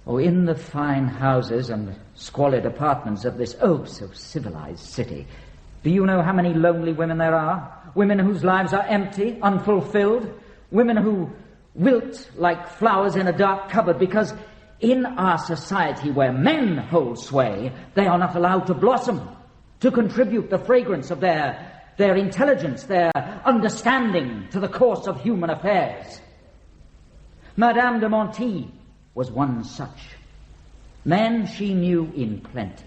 or in the fine houses and squalid apartments of this oh so civilized city. Do you know how many lonely women there are? Women whose lives are empty, unfulfilled. Women who wilt like flowers in a dark cupboard because in our society where men hold sway, they are not allowed to blossom, to contribute the fragrance of their intelligence, their understanding to the course of human affairs. Madame de Monti was one such. Men she knew in plenty.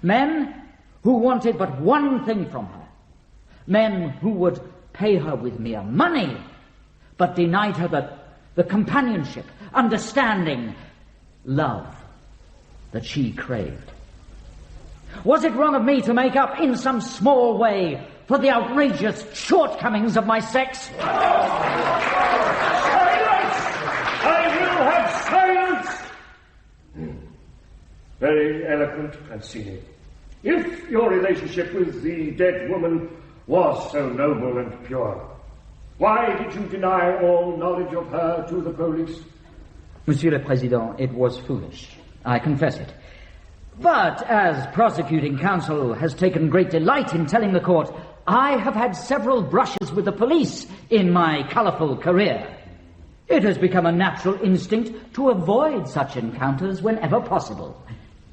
Men who wanted but one thing from her. Men who would pay her with mere money, but denied her the companionship, understanding, love that she craved. Was it wrong of me to make up in some small way for the outrageous shortcomings of my sex? Silence! I will have silence! Very eloquent, Francini. If your relationship with the dead woman was so noble and pure, why did you deny all knowledge of her to the police? Monsieur le Président, it was foolish. I confess it. But as prosecuting counsel has taken great delight in telling the court, I have had several brushes with the police in my colourful career. It has become a natural instinct to avoid such encounters whenever possible.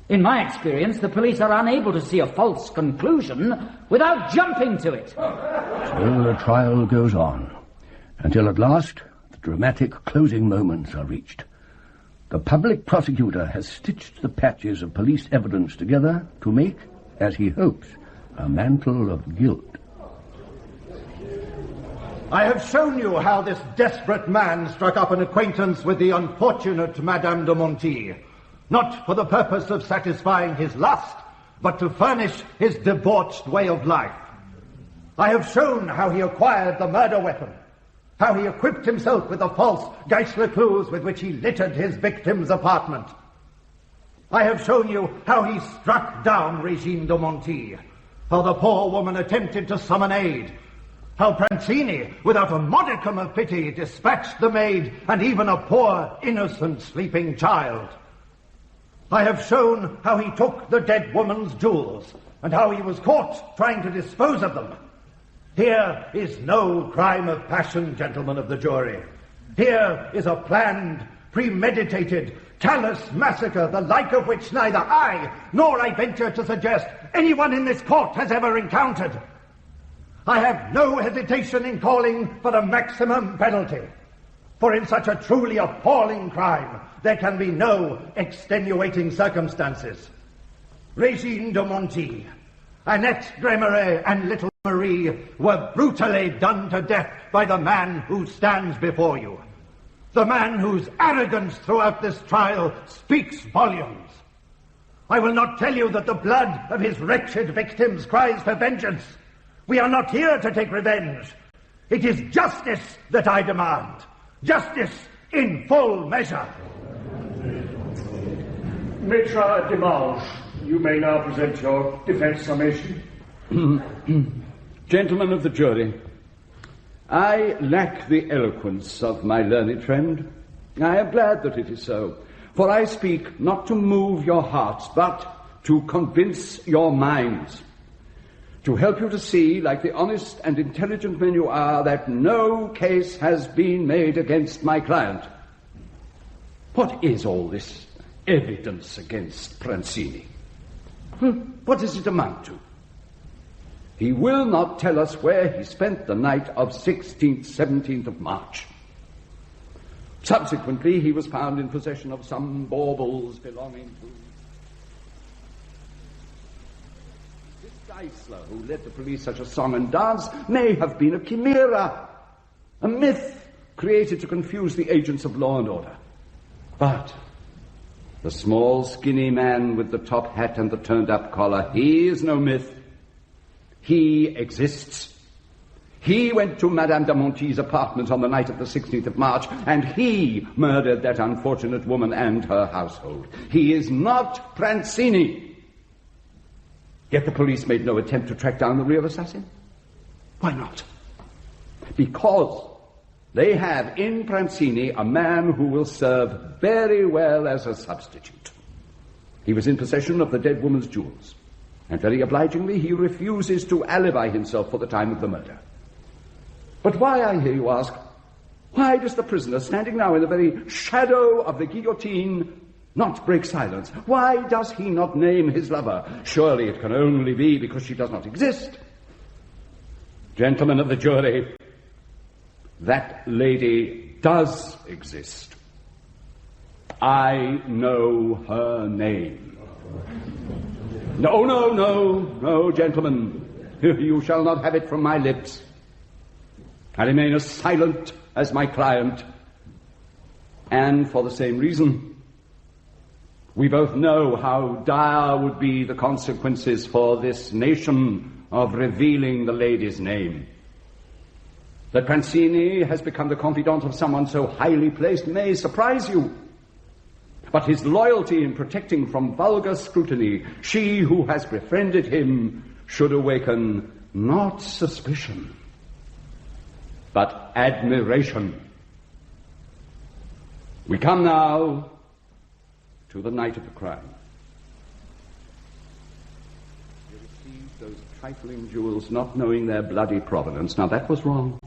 In my experience, the police are unable to see a false conclusion without jumping to it. So the trial goes on, until at last the dramatic closing moments are reached. The public prosecutor has stitched the patches of police evidence together to make, as he hopes, a mantle of guilt. I have shown you how this desperate man struck up an acquaintance with the unfortunate Madame de Monti, not for the purpose of satisfying his lust, but to furnish his debauched way of life. I have shown how he acquired the murder weapon, how he equipped himself with the false Geisler clues with which he littered his victim's apartment. I have shown you how he struck down Regine de Monti, how the poor woman attempted to summon aid, how Prancini, without a modicum of pity, dispatched the maid and even a poor, innocent, sleeping child. I have shown how he took the dead woman's jewels, and how he was caught trying to dispose of them. Here is no crime of passion, gentlemen of the jury. Here is a planned, premeditated, callous massacre, the like of which neither I, nor I venture to suggest anyone in this court has ever encountered. I have no hesitation in calling for the maximum penalty, for in such a truly appalling crime, there can be no extenuating circumstances. Regine de Monti, Annette Gremeret, and little Marie were brutally done to death by the man who stands before you. The man whose arrogance throughout this trial speaks volumes. I will not tell you that the blood of his wretched victims cries for vengeance. We are not here to take revenge. It is justice that I demand. Justice in full measure. Maitre Demange, you may now present your defense summation. Gentlemen of the jury, I lack the eloquence of my learned friend. I am glad that it is so, for I speak not to move your hearts, but to convince your minds, to help you to see, like the honest and intelligent men you are, that no case has been made against my client. What is all this evidence against Prancini? What does it amount to? He will not tell us where he spent the night of 16th, 17th of March. Subsequently, he was found in possession of some baubles belonging to this Geisler, who led the police such a song and dance, may have been a chimera, a myth created to confuse the agents of law and order. But the small, skinny man with the top hat and the turned-up collar, he is no myth. He exists. He went to Madame de Monti's apartment on the night of the 16th of March, and he murdered that unfortunate woman and her household. He is not Prancini. Yet the police made no attempt to track down the real assassin. Why not? Because they have in Prancini a man who will serve very well as a substitute. He was in possession of the dead woman's jewels, and very obligingly he refuses to alibi himself for the time of the murder. But why, I hear you ask, why does the prisoner, standing now in the very shadow of the guillotine, not break silence? Why does he not name his lover? Surely it can only be because she does not exist. Gentlemen of the jury, that lady does exist. I know her name. No, gentlemen. You shall not have it from my lips. I remain as silent as my client. And for the same reason, we both know how dire would be the consequences for this nation of revealing the lady's name. That Prancini has become the confidant of someone so highly placed may surprise you. But his loyalty in protecting from vulgar scrutiny she who has befriended him should awaken not suspicion, but admiration. We come now to the night of the crime. He received those trifling jewels not knowing their bloody provenance. Now that was wrong.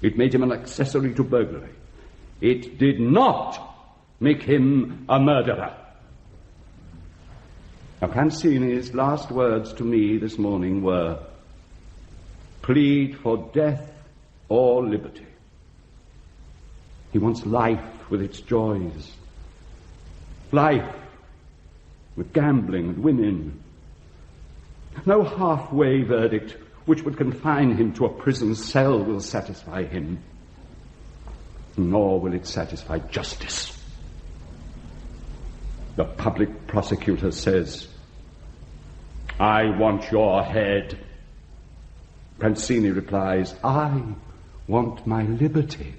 It made him an accessory to burglary. It did not make him a murderer. Now, Prancini's last words to me this morning were, plead for death or liberty. He wants life with its joys. Life with gambling and women. No halfway verdict which would confine him to a prison cell will satisfy him, nor will it satisfy justice. The public prosecutor says, I want your head. Prancini replies, I want my liberty.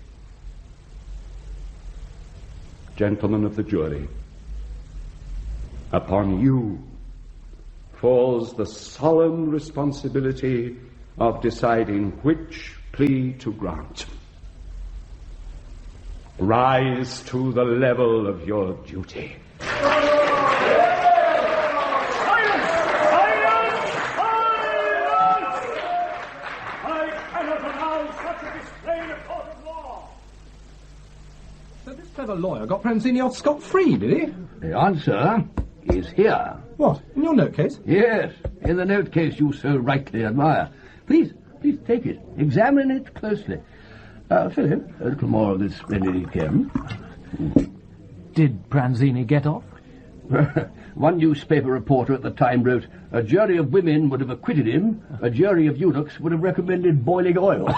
Gentlemen of the jury, upon you falls the solemn responsibility of deciding which plea to grant. Rise to the level of your duty. Clever lawyer got Prancini off scot-free, did he? The answer is here. What? In your note case? Yes, in the note case you so rightly admire. Please take it. Examine it closely. Philip, a little more of this splendid pen. Did Prancini get off? One newspaper reporter at the time wrote, a jury of women would have acquitted him, a jury of eunuchs would have recommended boiling oil.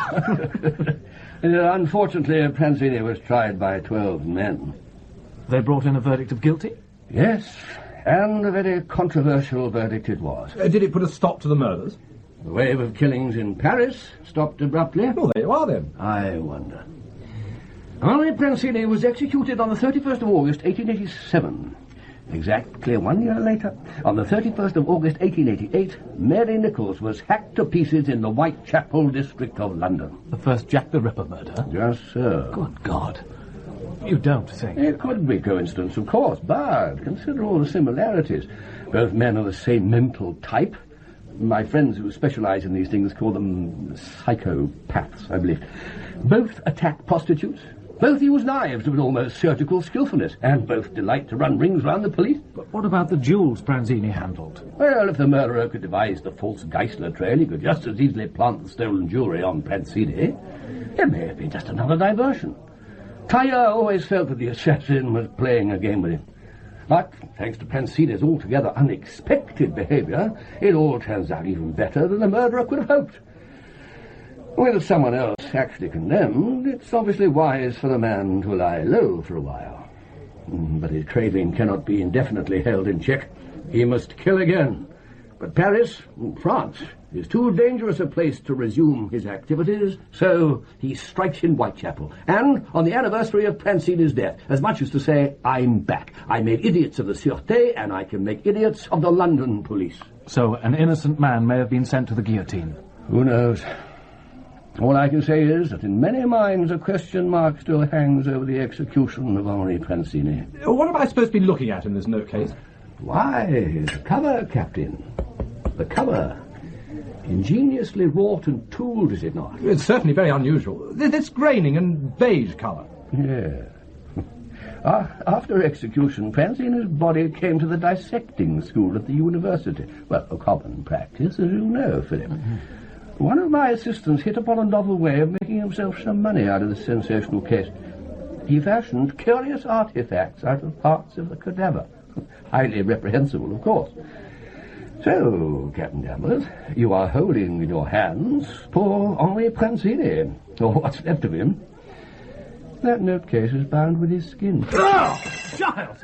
Unfortunately, Prancini was tried by 12 men. They brought in a verdict of guilty? Yes, and a very controversial verdict it was. Did it put a stop to the murders? The wave of killings in Paris stopped abruptly. Well, there you are, then. I wonder. Henri Prancini was executed on the 31st of August, 1887. Exactly 1 year later, on the 31st of August 1888, Mary Nichols was hacked to pieces in the Whitechapel district of London. The first Jack the Ripper murder? Just so. Good God. You don't think? It could be coincidence, of course, but consider all the similarities. Both men are the same mental type. My friends who specialize in these things call them psychopaths, I believe. Both attack prostitutes. Both use knives with almost surgical skillfulness, and both delight to run rings round the police. But what about the jewels Prancini handled? Well, if the murderer could devise the false Geisler trail, he could just as easily plant the stolen jewellery on Prancini. It may have been just another diversion. Tailleur always felt that the assassin was playing a game with him. But, thanks to Prancine's altogether unexpected behaviour, it all turns out even better than the murderer could have hoped. With someone else actually condemned, it's obviously wise for the man to lie low for a while. But his craving cannot be indefinitely held in check. He must kill again. But Paris, France, is too dangerous a place to resume his activities, so he strikes in Whitechapel, and on the anniversary of Prancine's death, as much as to say, I'm back. I made idiots of the Sûreté, and I can make idiots of the London police. So an innocent man may have been sent to the guillotine. Who knows? All I can say is that in many minds a question mark still hangs over the execution of Henri Prancine. What am I supposed to be looking at in this note case? Why, the cover, Captain. The cover. Ingeniously wrought and tooled, is it not? It's certainly very unusual. This graining and beige colour. Yeah. After execution, Prancine's body came to the dissecting school at the university. Well, a common practice, as you know, Philip. One of my assistants hit upon a novel way of making himself some money out of this sensational case. He fashioned curious artifacts out of parts of the cadaver. Highly reprehensible, of course. So, Captain Danvers, you are holding in your hands poor Henri Prancine, or what's left of him. That note case is bound with his skin. Oh, Giles!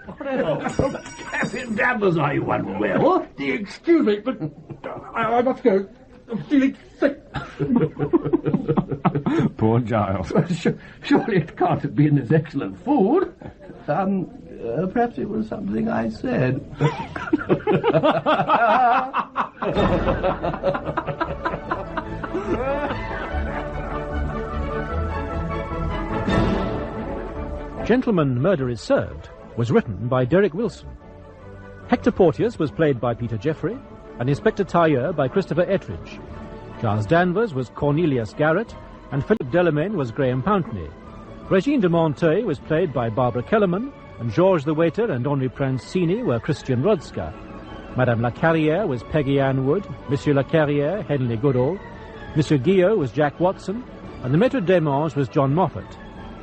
Captain Danvers, are you unwell? Excuse me, but I must go. I'm feeling sick. Poor Giles. Well, surely it can't have been this excellent food. Perhaps it was something I said. Gentleman, Murder is Served was written by Derek Wilson. Hector Porteous was played by Peter Jeffrey, and Inspector Tailleur by Christopher Ettridge. Giles Danvers was Cornelius Garrett, and Philip Delamain was Graham Pountney. Regine de Monteuil was played by Barbara Kellerman, and Georges the Waiter and Henri Prancine were Christian Rodska. Madame Lacarrière was Peggy Ann Wood, Monsieur Lacarrière, Henley Goodall, Monsieur Guillot was Jack Watson, and the Maître d'Aimance was John Moffat.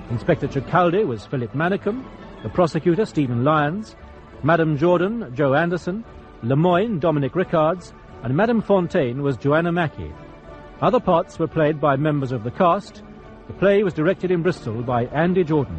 Inspector Tricaldi was Philip Manicum, the prosecutor Stephen Lyons, Madame Jordan, Joe Anderson, Lemoyne, Dominic Rickards, and Madame Fontaine was Joanna Mackey. Other parts were played by members of the cast. The play was directed in Bristol by Andy Jordan.